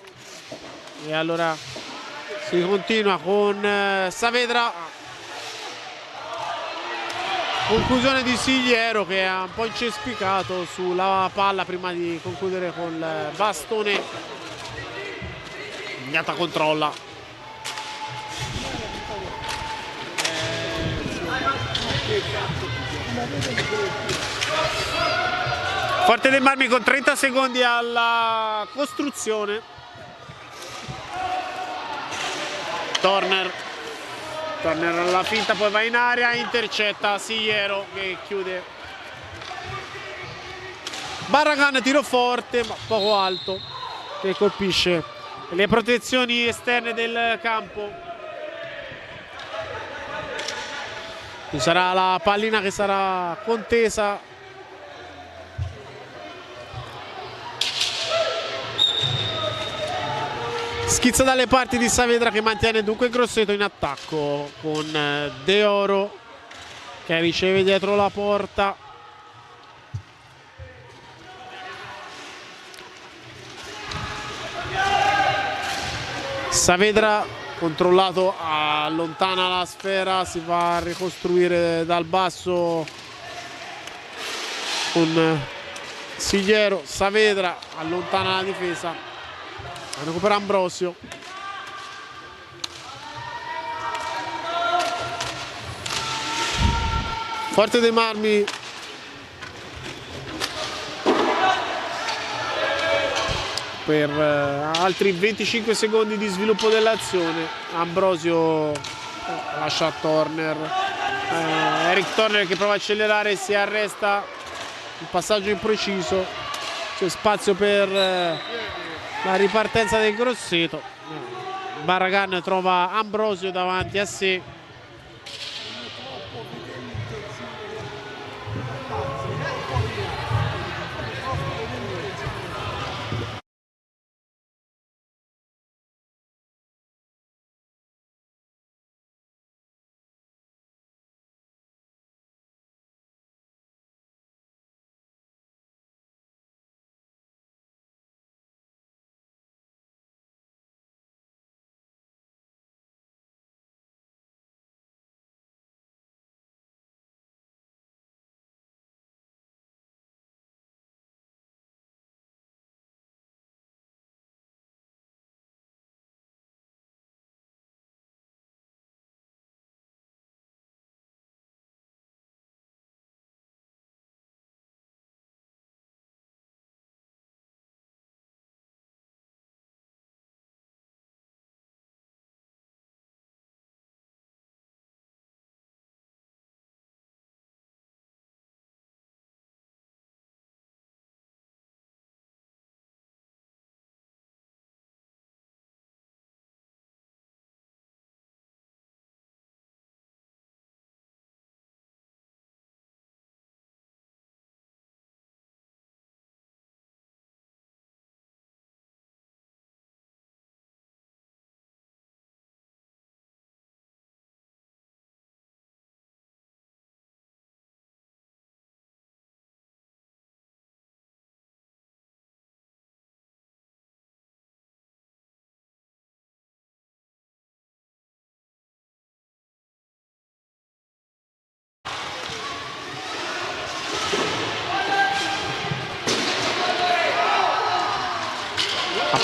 E allora si continua con Saavedra. Conclusione di Sigliero che ha un po' incespicato sulla palla prima di concludere con il bastone. Ignata controlla. Forte dei Marmi con 30 secondi alla costruzione. Turner alla finta, poi va in area, intercetta Sigliero che chiude. Barragan, tiro forte ma poco alto, che colpisce le protezioni esterne del campo. Ci sarà la pallina che sarà contesa. Schizza dalle parti di Saavedra che mantiene dunque Grosseto in attacco con De Oro che riceve dietro la porta. Saavedra controllato, allontana la sfera, si va a ricostruire dal basso con Sigliero. Saavedra allontana la difesa. Recupera Ambrosio. Forte dei Marmi per altri 25 secondi di sviluppo dell'azione. Ambrosio lascia Turner. Eric Turner che prova a accelerare, si arresta, un passaggio impreciso, c'è spazio per la ripartenza del Grosseto. Barragan trova Ambrosio davanti a sé.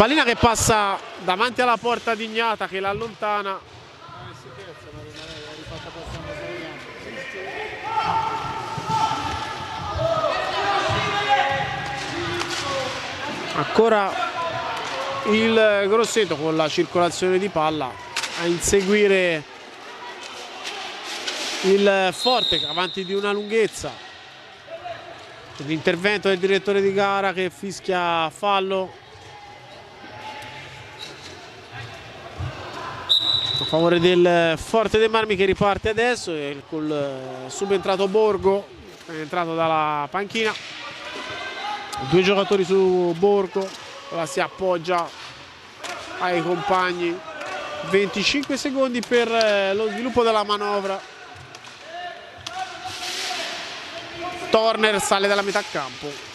Pallina che passa davanti alla porta di Ignata che la allontana. Ancora il Grosseto con la circolazione di palla a inseguire il Forte avanti di una lunghezza. L'intervento del direttore di gara che fischia fallo a favore del Forte dei Marmi, che riparte adesso e col subentrato Borgo, è entrato dalla panchina. Due giocatori su Borgo, ora si appoggia ai compagni. 25 secondi per lo sviluppo della manovra. Turner sale dalla metà campo.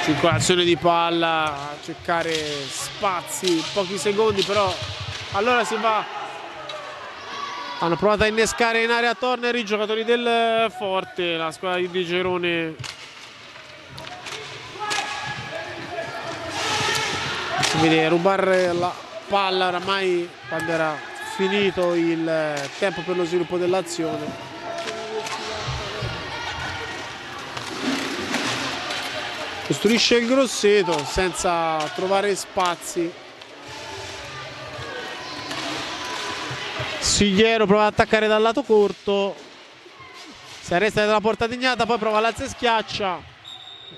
Circolazione di palla, a cercare spazi, pochi secondi però. Allora si va. Hanno provato a innescare in area Turner i giocatori del Forte, la squadra di Gerone. Si vede rubare la palla oramai quando era finito il tempo per lo sviluppo dell'azione. Costruisce il Grosseto senza trovare spazi. Sigliero prova ad attaccare dal lato corto, si arresta dalla porta di Ignata, poi prova l'alza e schiaccia.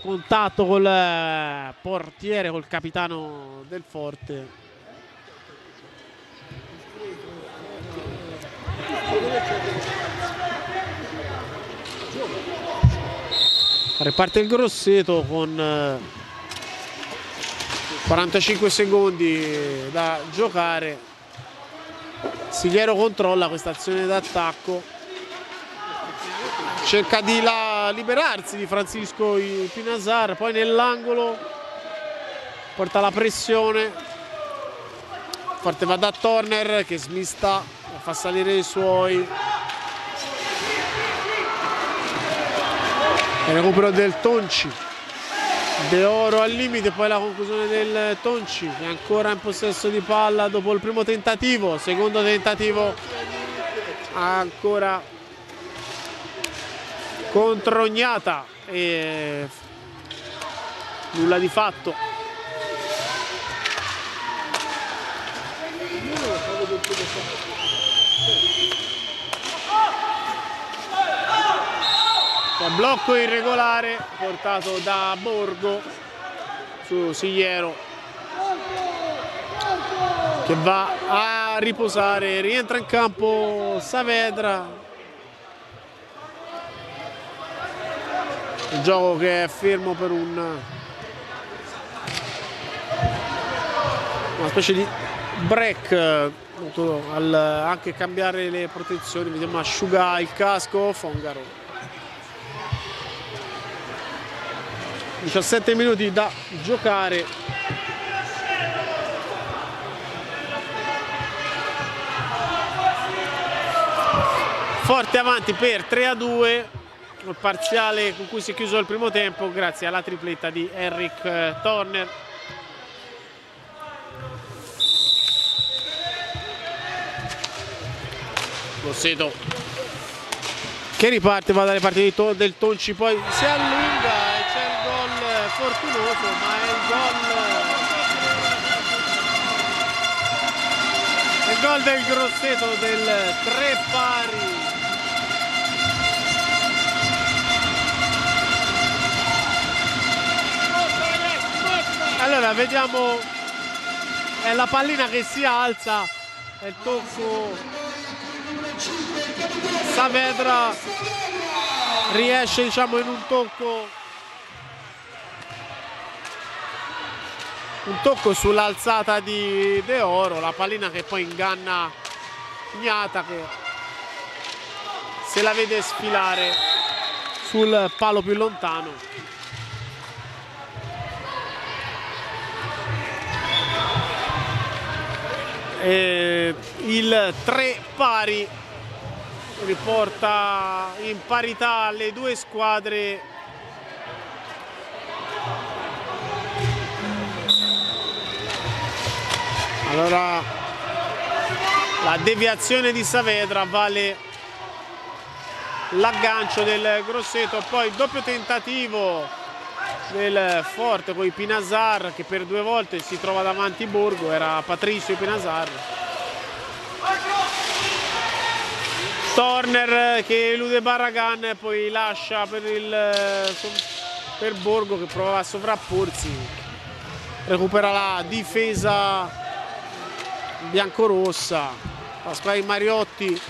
Contatto col portiere, col capitano del Forte. Riparte il Grosseto con 45 secondi da giocare. Sigliero controlla questa azione d'attacco, cerca di liberarsi di Francisco Pinazar, poi nell'angolo porta la pressione. Forte va da Turner che smista, fa salire i suoi. Il recupero del Tonci, De Oro al limite, poi la conclusione del Tonci che è ancora in possesso di palla dopo il primo tentativo. Secondo tentativo ancora contro Ignata e nulla di fatto. Blocco irregolare portato da Borgo su Sigliero che va a riposare. Rientra in campo Saavedra. Il gioco che è fermo per una specie di break, anche cambiare le protezioni. Vediamo, asciuga il casco Fongaro. 17 minuti da giocare. Forte avanti per 3-2, il parziale con cui si è chiuso il primo tempo grazie alla tripletta di Henrik Turner. Grosseto che riparte, va dalle parti del Tonci, poi si allunga e c'è il gol fortunoso, ma è il gol del Grosseto del 3-pari. Allora vediamo, è la pallina che si alza, è il tocco. Saavedra riesce, diciamo, in un tocco sull'alzata di De Oro, la pallina che poi inganna Ignata che se la vede sfilare sul palo più lontano. E il 3 pari riporta in parità le due squadre. Allora la deviazione di Saavedra vale l'aggancio del Grosseto, poi il doppio tentativo del Forte con i Pinazar che per 2 volte si trova davanti Borgo, era Patricio Pinazar. Turner che elude Barragan, poi lascia per Borgo che prova a sovrapporsi, recupera la difesa biancorossa, la squadra di Mariotti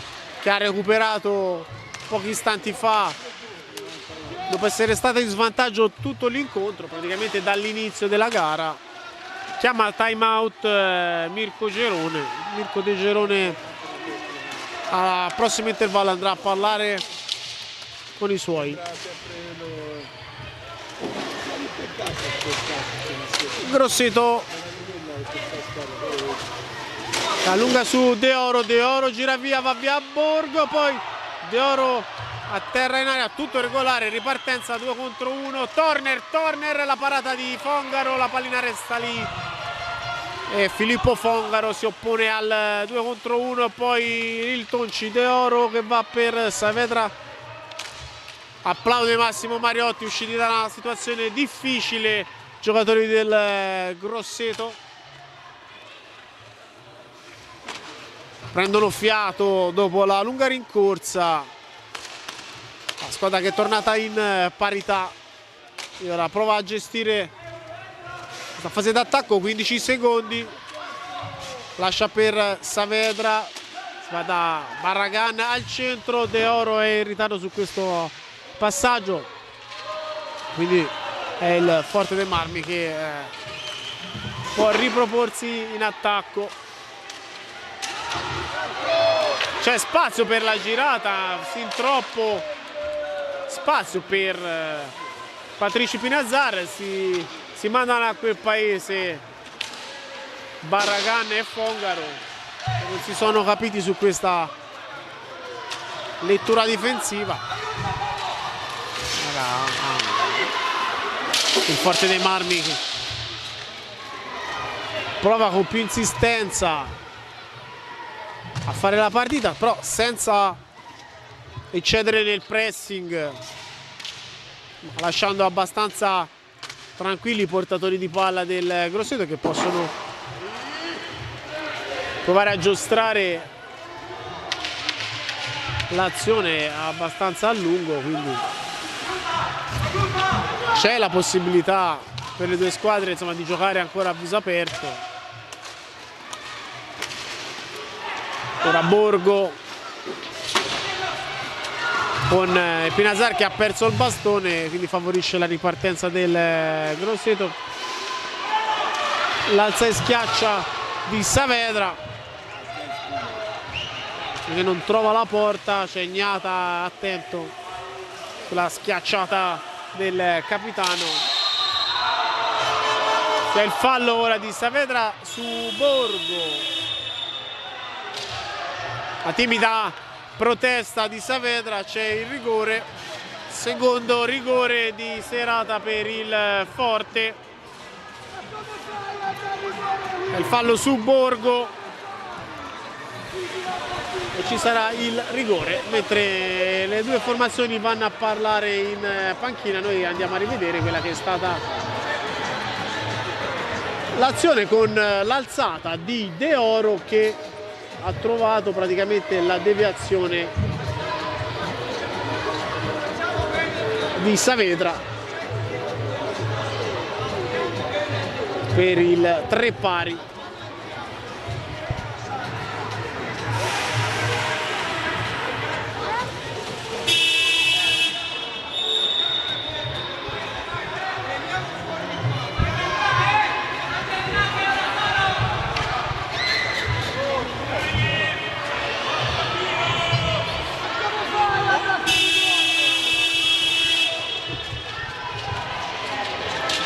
che ha recuperato pochi istanti fa dopo essere stata in svantaggio tutto l'incontro, praticamente dall'inizio della gara. Chiama time out Mirko Gerone. Mirko De Gerone al prossimo intervallo andrà a parlare con i suoi. Grosseto allunga su De Oro, De Oro gira via, va via a Borgo, poi De Oro a terra in aria, tutto regolare, ripartenza 2 contro 1, Turner, la parata di Fongaro, la pallina resta lì e Filippo Fongaro si oppone al 2 contro 1, poi il Tonci, De Oro che va per Saavedra, applaude Massimo Mariotti, usciti da una situazione difficile, giocatori del Grosseto prendono fiato dopo la lunga rincorsa. La squadra che è tornata in parità e ora prova a gestire questa fase d'attacco, 15 secondi, lascia per Saavedra, si va da Barragan al centro, De Oro è in ritardo su questo passaggio, quindi è il Forte dei Marmi che può riproporsi in attacco. C'è spazio per la girata, sin troppo spazio per Patricio Pinazar, si mandano a quel paese Barragan e Fongaro, non si sono capiti su questa lettura difensiva. Il Forte dei Marmi prova con più insistenza a fare la partita, però senza eccedere nel pressing, lasciando abbastanza tranquilli i portatori di palla del Grosseto che possono provare a giostrare l'azione abbastanza a lungo, quindi c'è la possibilità per le due squadre, insomma, di giocare ancora a viso aperto. Ora Borgo con Pinazar che ha perso il bastone, quindi favorisce la ripartenza del Grosseto. L'alza e schiaccia di Saavedra che non trova la porta, c'è Gnata attento sulla schiacciata del capitano. C'è il fallo ora di Saavedra su Borgo. La timida protesta di Saavedra, c'è il rigore, secondo rigore di serata per il Forte. È il fallo su Borgo e ci sarà il rigore, mentre le due formazioni vanno a parlare in panchina. Noi andiamo a rivedere quella che è stata l'azione con l'alzata di De Oro che ha trovato praticamente la deviazione di Saavedra per il 3 pari.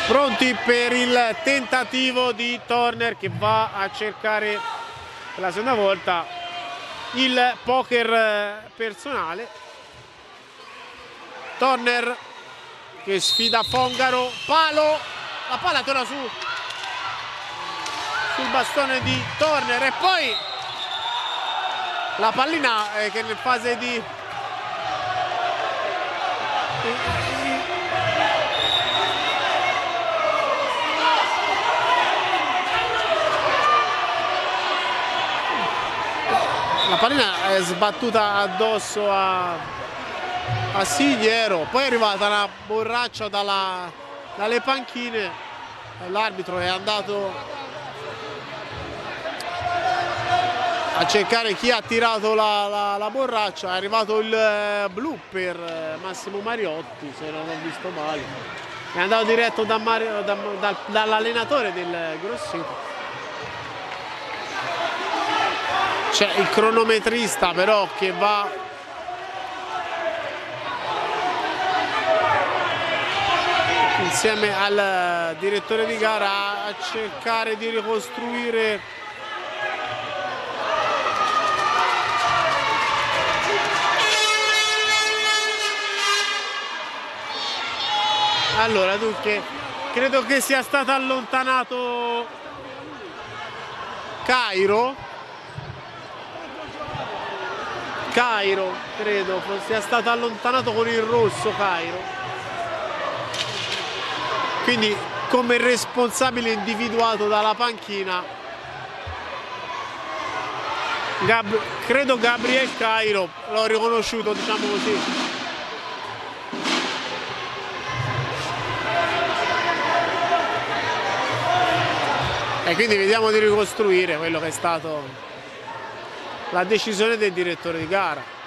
Pronti per il tentativo di Turner che va a cercare per la seconda volta il poker personale. Turner che sfida Fongaro, palo, la palla torna sul bastone di Turner e poi la pallina che in fase di la pallina è sbattuta addosso a Sigliero, poi è arrivata una borraccia dalle panchine, l'arbitro è andato a cercare chi ha tirato la borraccia, è arrivato il blu per Massimo Mariotti, se non ho visto male, è andato diretto dall'allenatore del Grosseto. C'è il cronometrista però che va insieme al direttore di gara a cercare di ricostruire allora dunque credo che sia stato allontanato Cairo, credo sia stato allontanato con il rosso Cairo, quindi come responsabile individuato dalla panchina credo Gabriel Cairo, l'ho riconosciuto, diciamo così. E quindi vediamo di ricostruire quello che è stato la decisione del direttore di gara.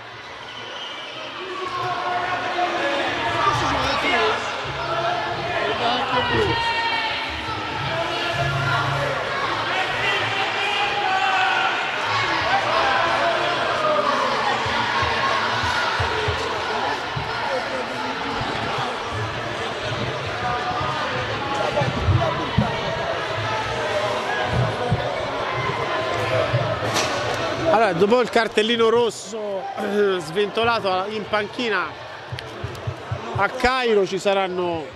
Allora, dopo il cartellino rosso sventolato in panchina a Cairo ci saranno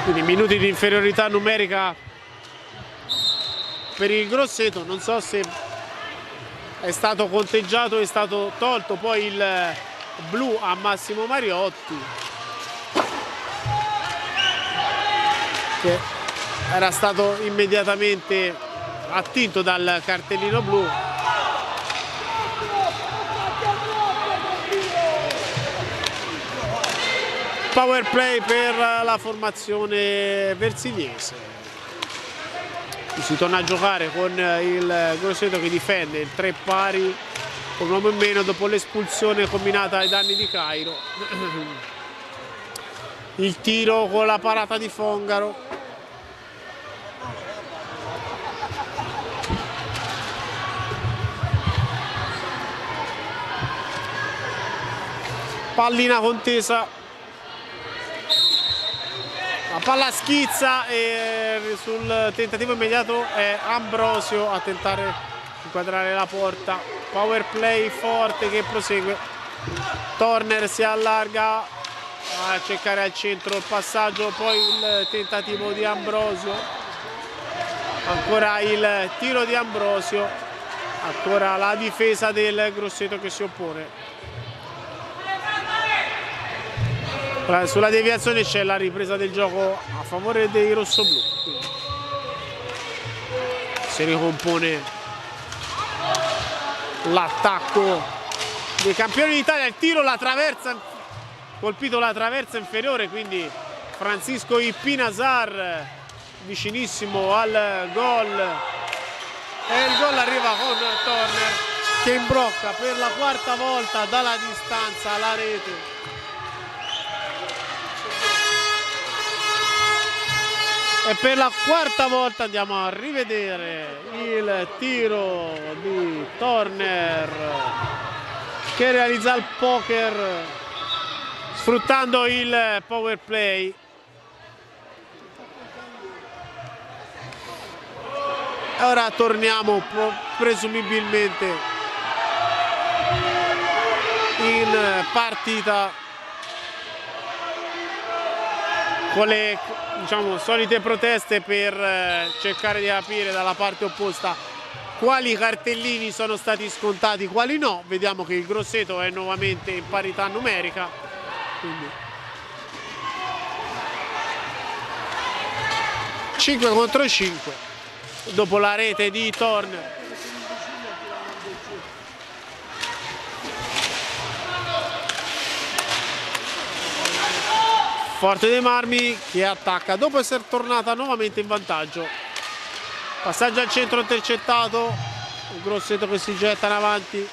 quindi minuti di inferiorità numerica per il Grosseto. Non so se è stato conteggiato, è stato tolto poi il blu a Massimo Mariotti, che era stato immediatamente attinto dal cartellino blu. Power play per la formazione versigliese. Si torna a giocare con il Grosseto che difende il 3 pari con un uomo in meno dopo l'espulsione combinata ai danni di Cairo. Il tiro con la parata di Fongaro. Pallina contesa, la palla schizza e sul tentativo immediato è Ambrosio a tentare di inquadrare la porta. Power play forte che prosegue. Turner si allarga a cercare al centro il passaggio, poi il tentativo di Ambrosio, ancora il tiro di Ambrosio, ancora la difesa del Grosseto che si oppone. Sulla deviazione c'è la ripresa del gioco a favore dei rossoblù. Si ricompone l'attacco dei campioni d'Italia. Il tiro, la traversa, colpito la traversa inferiore, quindi Francisco Ippinasar vicinissimo al gol. E il gol arriva con Turner che imbrocca per la quarta volta dalla distanza la rete. E per la quarta volta andiamo a rivedere il tiro di Turner che realizza il poker sfruttando il power play. Ora torniamo presumibilmente in partita con le, diciamo, solite proteste per cercare di capire dalla parte opposta quali cartellini sono stati scontati, quali no. Vediamo che il Grosseto è nuovamente in parità numerica. Quindi 5 contro 5 dopo la rete di Turner. Forte dei Marmi che attacca dopo essere tornata nuovamente in vantaggio. Passaggio al centro intercettato, il Grosseto che si getta in avanti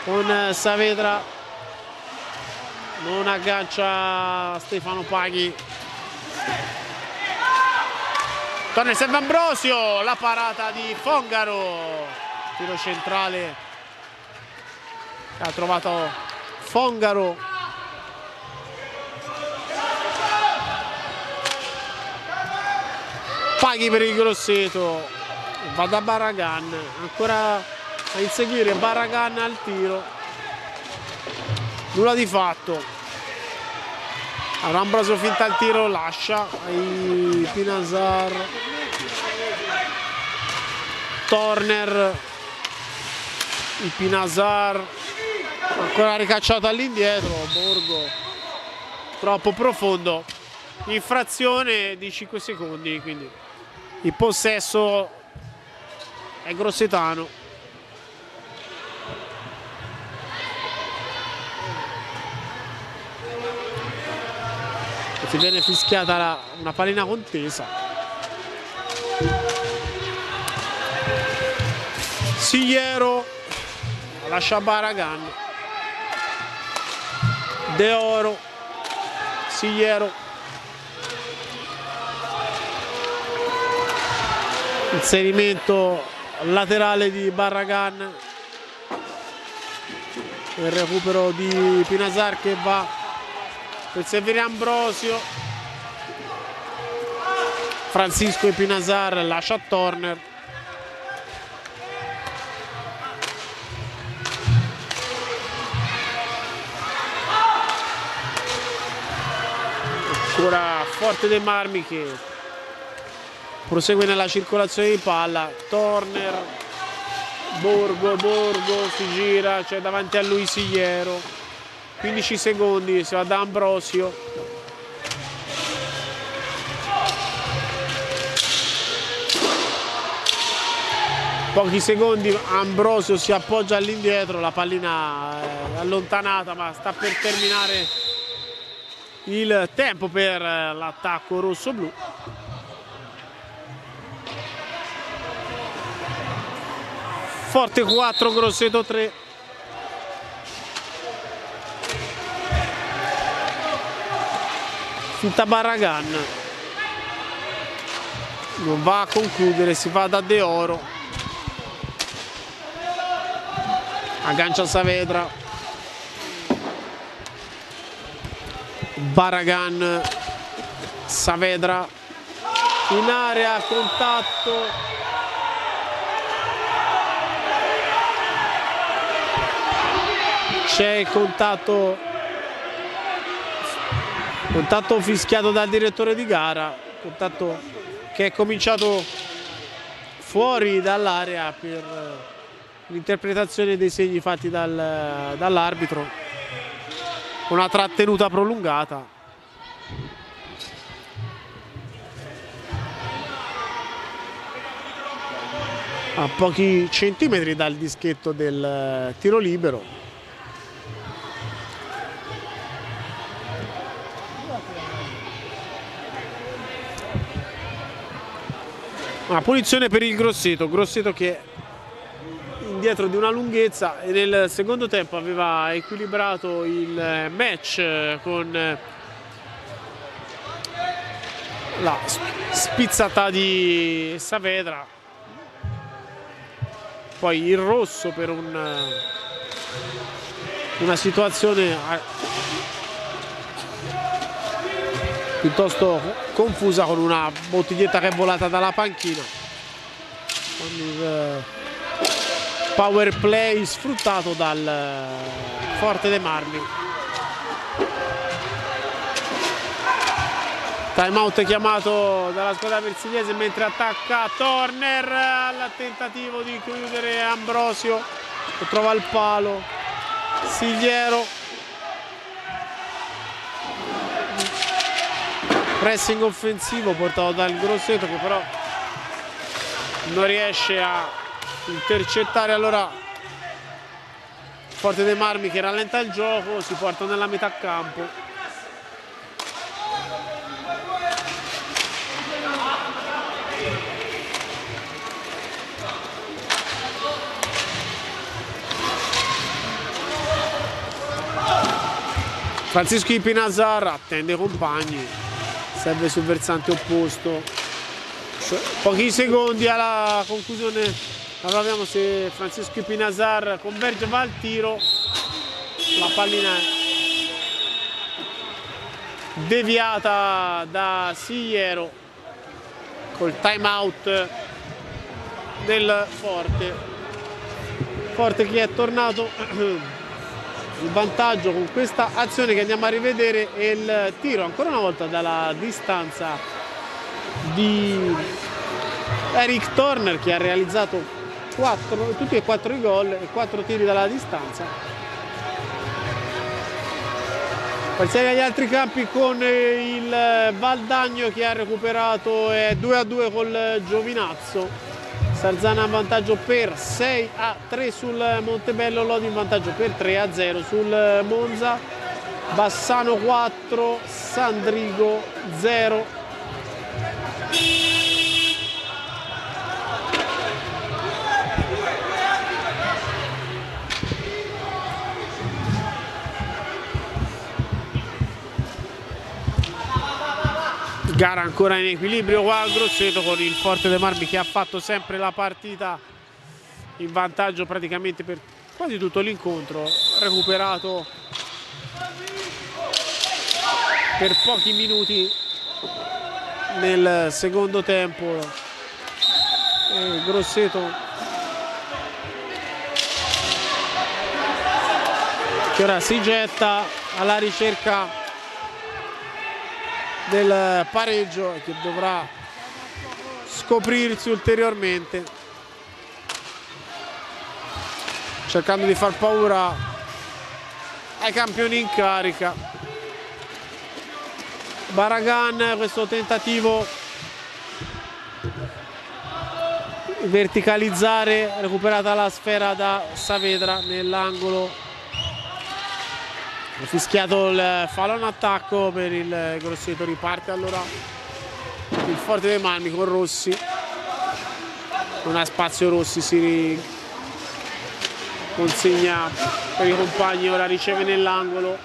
con Saavedra, non aggancia Stefano Paghi. Torna il serve Ambrosio, la parata di Fongaro, tiro centrale che ha trovato Fongaro. Paghi per il Grosseto, va da Barragan, ancora a inseguire Barragan al tiro, nulla di fatto. Allora Ambrosio finta il tiro, lascia ai Pinazar, Turner, il Pinazar, ancora ricacciato all'indietro, Borgo troppo profondo, infrazione di 5 secondi, quindi il possesso è grossetano. Si viene fischiata una pallina contesa. Sigliero lascia Barragan, De Oro, Sigliero, inserimento laterale di Barragan, il recupero di Pinazar che va per servire Ambrosio. Francisco e Pinazar lascia Turner. Ancora forte dei Marmi che prosegue nella circolazione di palla. Turner, Borgo si gira, c'è davanti a lui Sigliero. 15 secondi, si va da Ambrosio. Pochi secondi, Ambrosio si appoggia all'indietro, la pallina è allontanata ma sta per terminare il tempo per l'attacco rosso-blu. Forte 4, Grosseto 3. Finta Barragan, non va a concludere, si va da De Oro, aggancia Saavedra, Barragan, Saavedra in area, contatto, c'è il contatto fischiato dal direttore di gara, contatto che è cominciato fuori dall'area per l'interpretazione dei segni fatti dall'arbitro, una trattenuta prolungata. A pochi centimetri dal dischetto del tiro libero. Una punizione per il Grosseto che è indietro di una lunghezza e nel secondo tempo aveva equilibrato il match con la spizzata di Saavedra, poi il rosso per una situazione piuttosto confusa con una bottiglietta che è volata dalla panchina. con il power play sfruttato dal Forte dei Marmi. Time out chiamato dalla squadra versiliese mentre attacca Turner al tentativo di chiudere Ambrosio che trova il palo. Sigliero, pressing offensivo portato dal Grosseto che però non riesce a intercettare, allora Forte dei Marmi che rallenta il gioco, si porta nella metà campo. Francisco Ipinazar attende i compagni, serve sul versante opposto, pochi secondi alla conclusione, allora vediamo se Francisco Ipinazar converge, va al tiro, la pallina è deviata da Sigliero col time out del Forte che è tornato il vantaggio con questa azione che andiamo a rivedere e il tiro ancora una volta dalla distanza di Eric Turner che ha realizzato tutti e 4 i gol e 4 tiri dalla distanza. Passiamo agli altri campi con il Valdagno che ha recuperato 2-2 col Giovinazzo. Sarzana in vantaggio per 6-3 sul Montebello, Lodi in vantaggio per 3-0 sul Monza, Bassano 4, Sandrigo 0. Gara ancora in equilibrio qua al Grosseto con il Forte dei Marmi che ha fatto sempre la partita in vantaggio praticamente per quasi tutto l'incontro, recuperato per pochi minuti nel secondo tempo. E Grosseto che ora si getta alla ricerca del pareggio che dovrà scoprirsi ulteriormente, cercando di far paura ai campioni in carica. Barragan, questo tentativo di verticalizzare, recuperata la sfera da Saavedra nell'angolo. Ha fischiato il fallo in attacco per il Grosseto, riparte allora il Forte dei Marmi con Rossi, non ha spazio Rossi, si consegna per i compagni, ora riceve nell'angolo,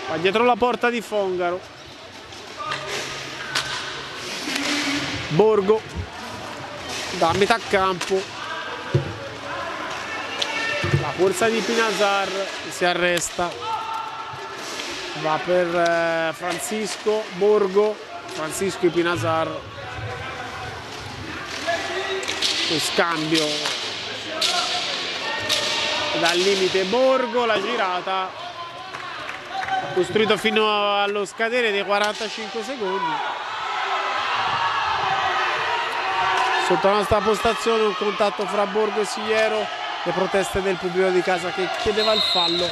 va dietro la porta di Fongaro. Borgo da metà campo, la corsa di Pinazar si arresta, va per Francisco Borgo, Francisco e Pinazar, lo scambio dal limite Borgo, la girata costruito fino allo scadere dei 45 secondi. Sotto la nostra postazione un contatto fra Borgo e Sigliero, le proteste del pubblico di casa che chiedeva il fallo.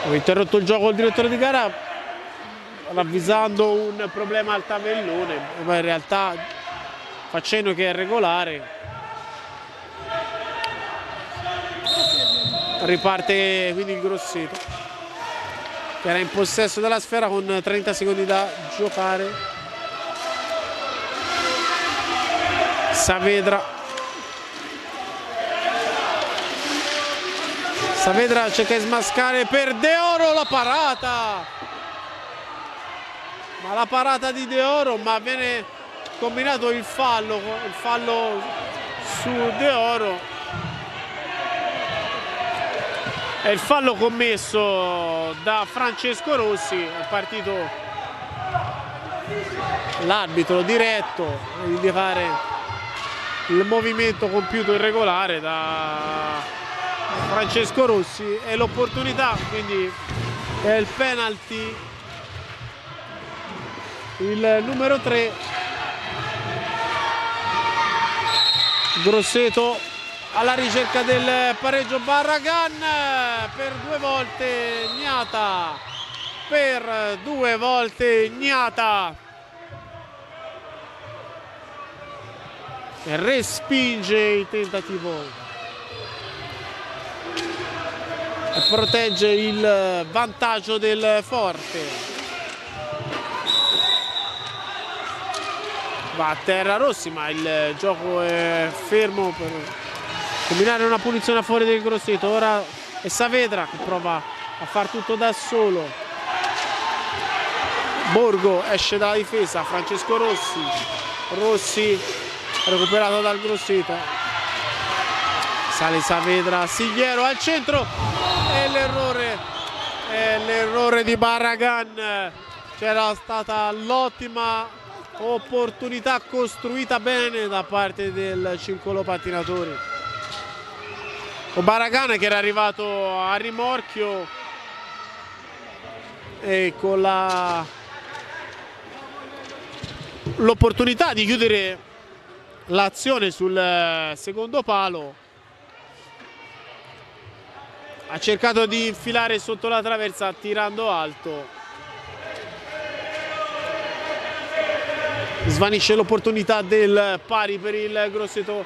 Ho interrotto il gioco il direttore di gara ravvisando un problema al tavellone, ma in realtà fa cenno che è regolare. Riparte quindi il Grosseto che era in possesso della sfera con 30 secondi da giocare. Saavedra cerca di smascare per De Oro, la parata, ma la parata di De Oro, ma viene combinato il fallo su De Oro. È il fallo commesso da Francesco Rossi, è partito l'arbitro diretto a indicare il movimento compiuto irregolare da Francesco Rossi e l'opportunità, quindi è il penalty, il numero 3, Grosseto alla ricerca del pareggio. Barragan per 2 volte Gnata, per 2 volte Gnata respinge il tentativo e protegge il vantaggio del Forte. Va a terra Rossi, ma il gioco è fermo per combinare una punizione a favore del Grosseto. Ora è Saavedra che prova a far tutto da solo. Borgo esce dalla difesa, Francesco Rossi, Rossi recuperato dal Grosseto, sale Saavedra, Sigliero al centro e l'errore di Barragan. C'era stata l'ottima opportunità costruita bene da parte del circolo pattinatori. Barragan che era arrivato a rimorchio e con l'opportunità di chiudere l'azione sul secondo palo ha cercato di infilare sotto la traversa tirando alto. Svanisce l'opportunità del pari per il Grosseto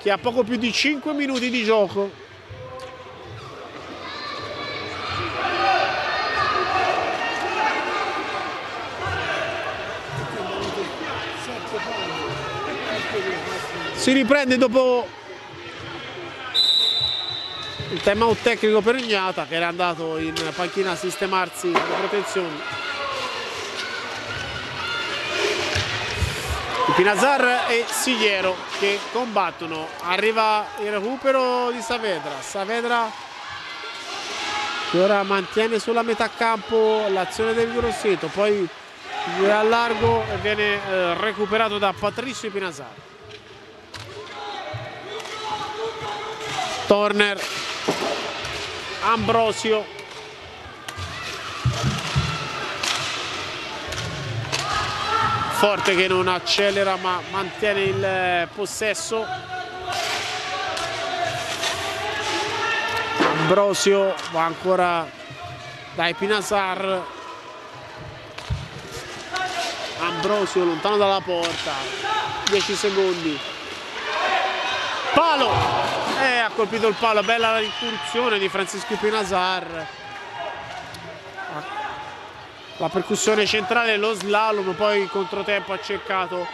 che ha poco più di 5 minuti di gioco. Si riprende dopo il time out tecnico per Gnata che era andato in panchina a sistemarsi le protezioni. Pinazar e Sigliero che combattono. Arriva il recupero di Saavedra. Saavedra che ora mantiene sulla metà campo l'azione del Grosseto, poi a largo e viene recuperato da Patrizio Pinazar. Turner, Ambrosio, Forte che non accelera ma mantiene il possesso. Ambrosio va ancora dai Pinazar. Ambrosio lontano dalla porta, 10 secondi. Palo! Ha colpito il palo, bella l'incursione di Francisco Pinazar. La percussione centrale, lo slalom, poi in controtempo ha cercato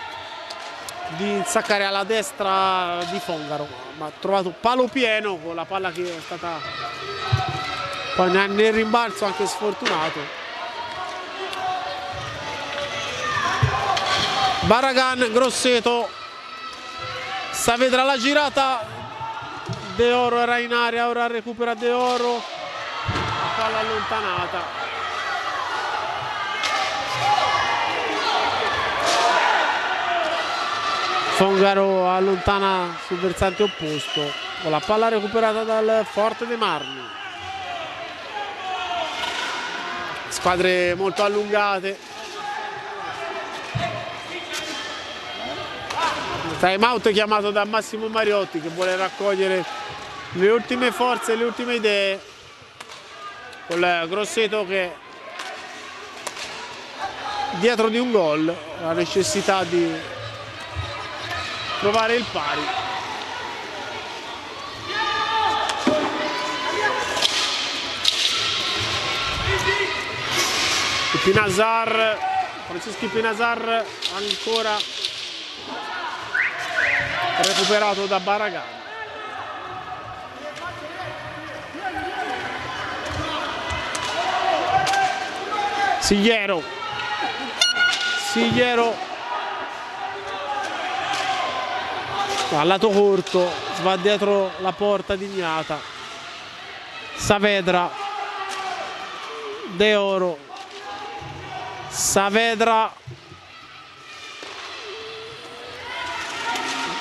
di insaccare alla destra di Fongaro, ma ha trovato palo pieno con la palla che è stata poi nel rimbalzo anche sfortunato. Barragan, Grosseto, Saavedra la girata, De Oro era in area, ora recupera De Oro, la palla allontanata. Fongaro allontana sul versante opposto con la palla recuperata dal Forte dei Marmi. Squadre molto allungate. Time out chiamato da Massimo Mariotti che vuole raccogliere le ultime forze e le ultime idee col Grosseto che dietro di un gol la necessità di trovare il pari. Pinazar, Francesco Pinazar ancora recuperato da Barragan. Sigliero al lato corto, va dietro la porta di Gnata. Saavedra, De Oro, Saavedra,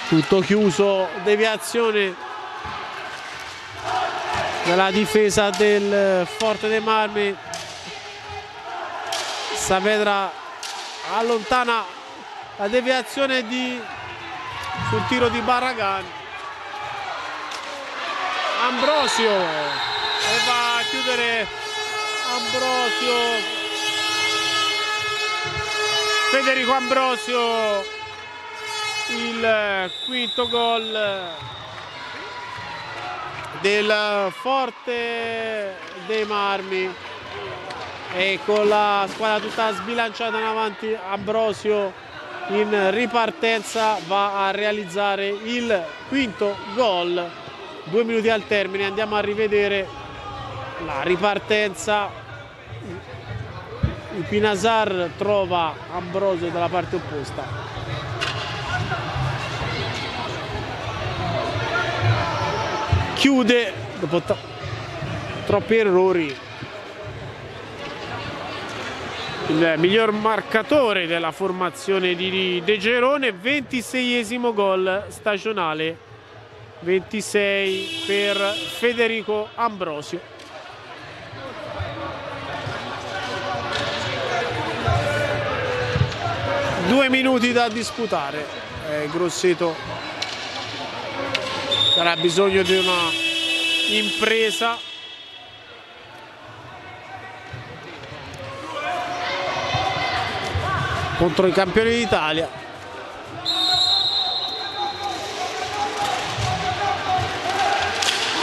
tutto chiuso, deviazione della difesa del Forte dei Marmi. Saavedra allontana la deviazione sul tiro di Barragan. Ambrosio e va a chiudere Ambrosio, Federico Ambrosio, il quinto gol del Forte dei Marmi, e con la squadra tutta sbilanciata in avanti Ambrosio in ripartenza va a realizzare il quinto gol. 2 minuti al termine, andiamo a rivedere la ripartenza. Il Pinasar trova Ambrosio dalla parte opposta. Chiude dopo troppi errori il miglior marcatore della formazione di De Gerone. 26esimo gol stagionale, 26 per Federico Ambrosio. Due minuti da disputare. Grosseto sarà bisogno di una impresa. Contro i campioni d'Italia.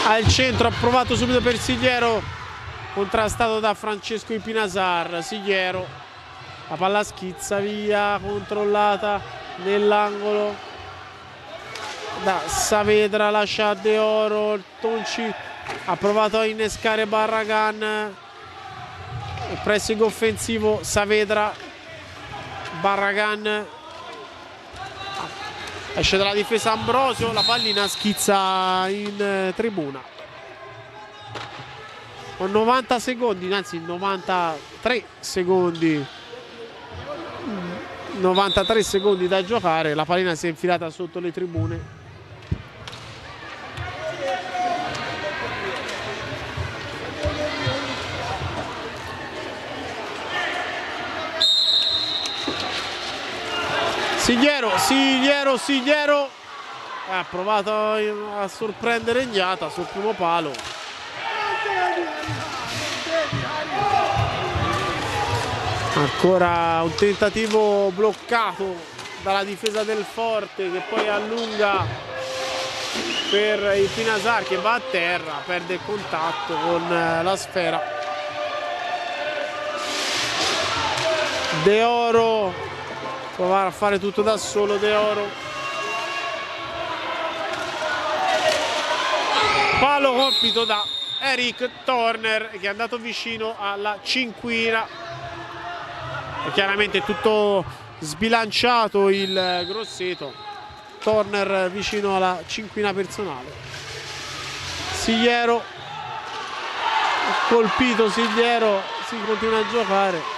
Al centro, ha provato subito per Sigliero, contrastato da Francesco Ipinasar. Sigliero, la palla schizza via, controllata nell'angolo da Saavedra, lascia a De Oro. Il Tonci ha provato a innescare Barragan, il pressing offensivo. Saavedra, Barragan, esce dalla difesa Ambrosio, la pallina schizza in tribuna. Con 90 secondi, anzi 93 secondi da giocare, la pallina si è infilata sotto le tribune. Sigliero ha provato a sorprendere Ignata sul primo palo. Ancora un tentativo bloccato dalla difesa del Forte, che poi allunga per il Pinasar, che va a terra, perde il contatto con la sfera. De Oro, provare a fare tutto da solo De Oro. Palo colpito da Eric Turner, che è andato vicino alla cinquina. E chiaramente tutto sbilanciato il Grosseto. Turner vicino alla cinquina personale. Sigliero, colpito Sigliero, si continua a giocare.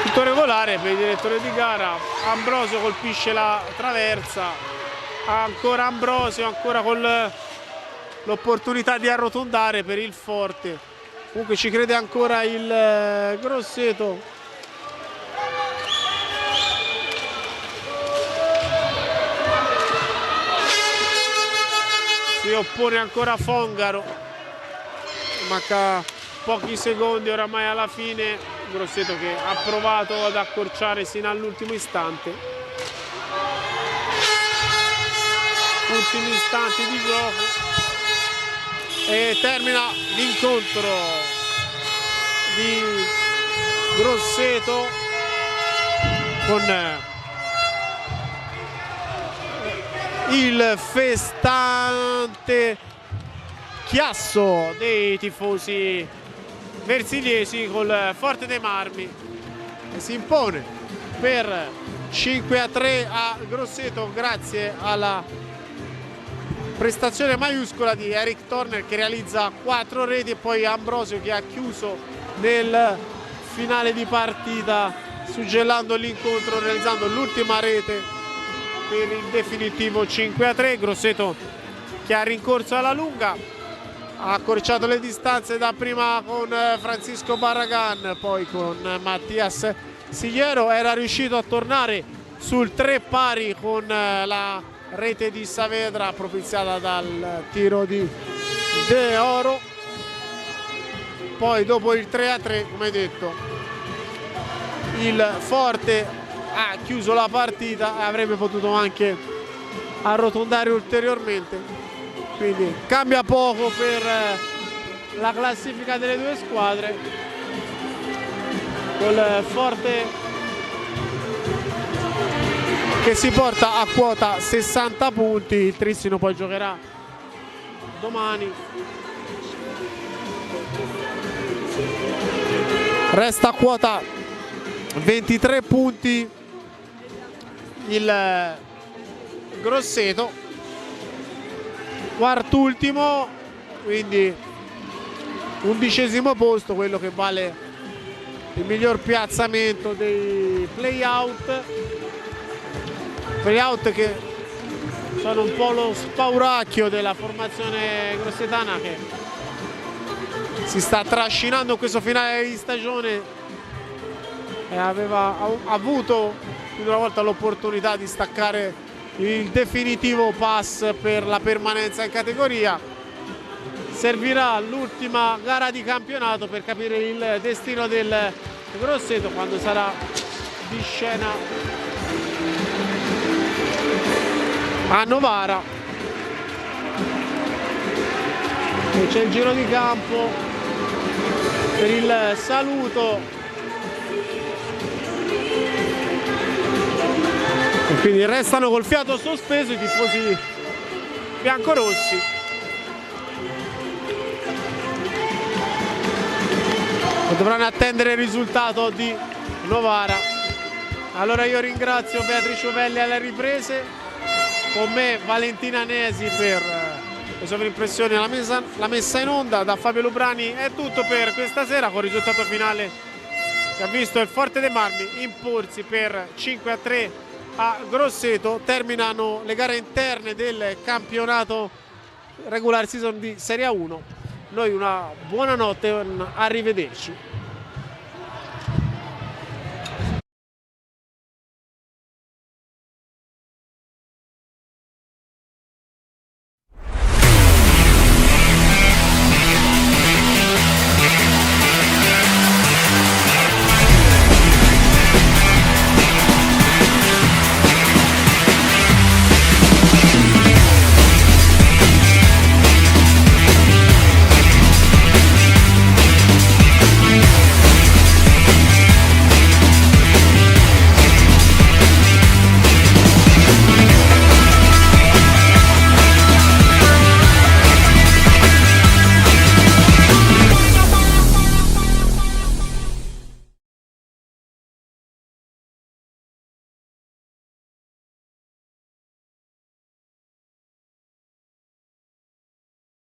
Tutto regolare per il direttore di gara. Ambrosio colpisce la traversa, ancora Ambrosio, ancora con l'opportunità di arrotondare per il Forte. Comunque ci crede ancora il Grosseto. Si oppone ancora Fongaro, manca pochi secondi oramai alla fine. Grosseto che ha provato ad accorciare sino all'ultimo istante. Ultimi istanti di gioco e termina l'incontro di Grosseto con il festante chiasso dei tifosi versigliesi col Forte dei Marmi, che si impone per 5-3 a Grosseto grazie alla prestazione maiuscola di Eric Turner, che realizza 4 reti, e poi Ambrosio che ha chiuso nel finale di partita suggellando l'incontro, realizzando l'ultima rete per il definitivo 5-3. Grosseto che ha rincorso alla lunga, ha accorciato le distanze da prima con Francisco Barragan, poi con Mattias Sigliero, era riuscito a tornare sul 3 pari con la rete di Saavedra propiziata dal tiro di De Oro. Poi dopo il 3-3, come detto, il Forte ha chiuso la partita e avrebbe potuto anche arrotondare ulteriormente, quindi cambia poco per la classifica delle due squadre, col Forte che si porta a quota 60 punti. Il Trissino poi giocherà domani. Resta a quota 23 punti il Grosseto, quartultimo, quindi 11° posto, quello che vale il miglior piazzamento dei play-out che sono un po' lo spauracchio della formazione grossetana, che si sta trascinando in questo finale di stagione e aveva avuto più di una volta l'opportunità di staccare il definitivo pass per la permanenza in categoria. Servirà l'ultima gara di campionato per capire il destino del Grosseto quando sarà di scena a Novara. E c'è il giro di campo per il saluto, e quindi restano col fiato sospeso i tifosi biancorossi. E dovranno attendere il risultato di Novara. Allora io ringrazio Beatrice Ovelli alle riprese, con me Valentina Nesi per le sovrimpressioni alla la messa in onda. Da Fabio Lubrani è tutto per questa sera, con il risultato finale che ha visto il Forte dei Marmi imporsi per 5-3 a Grosseto. Terminano le gare interne del campionato regular season di Serie A1. Noi una buona notte, arrivederci.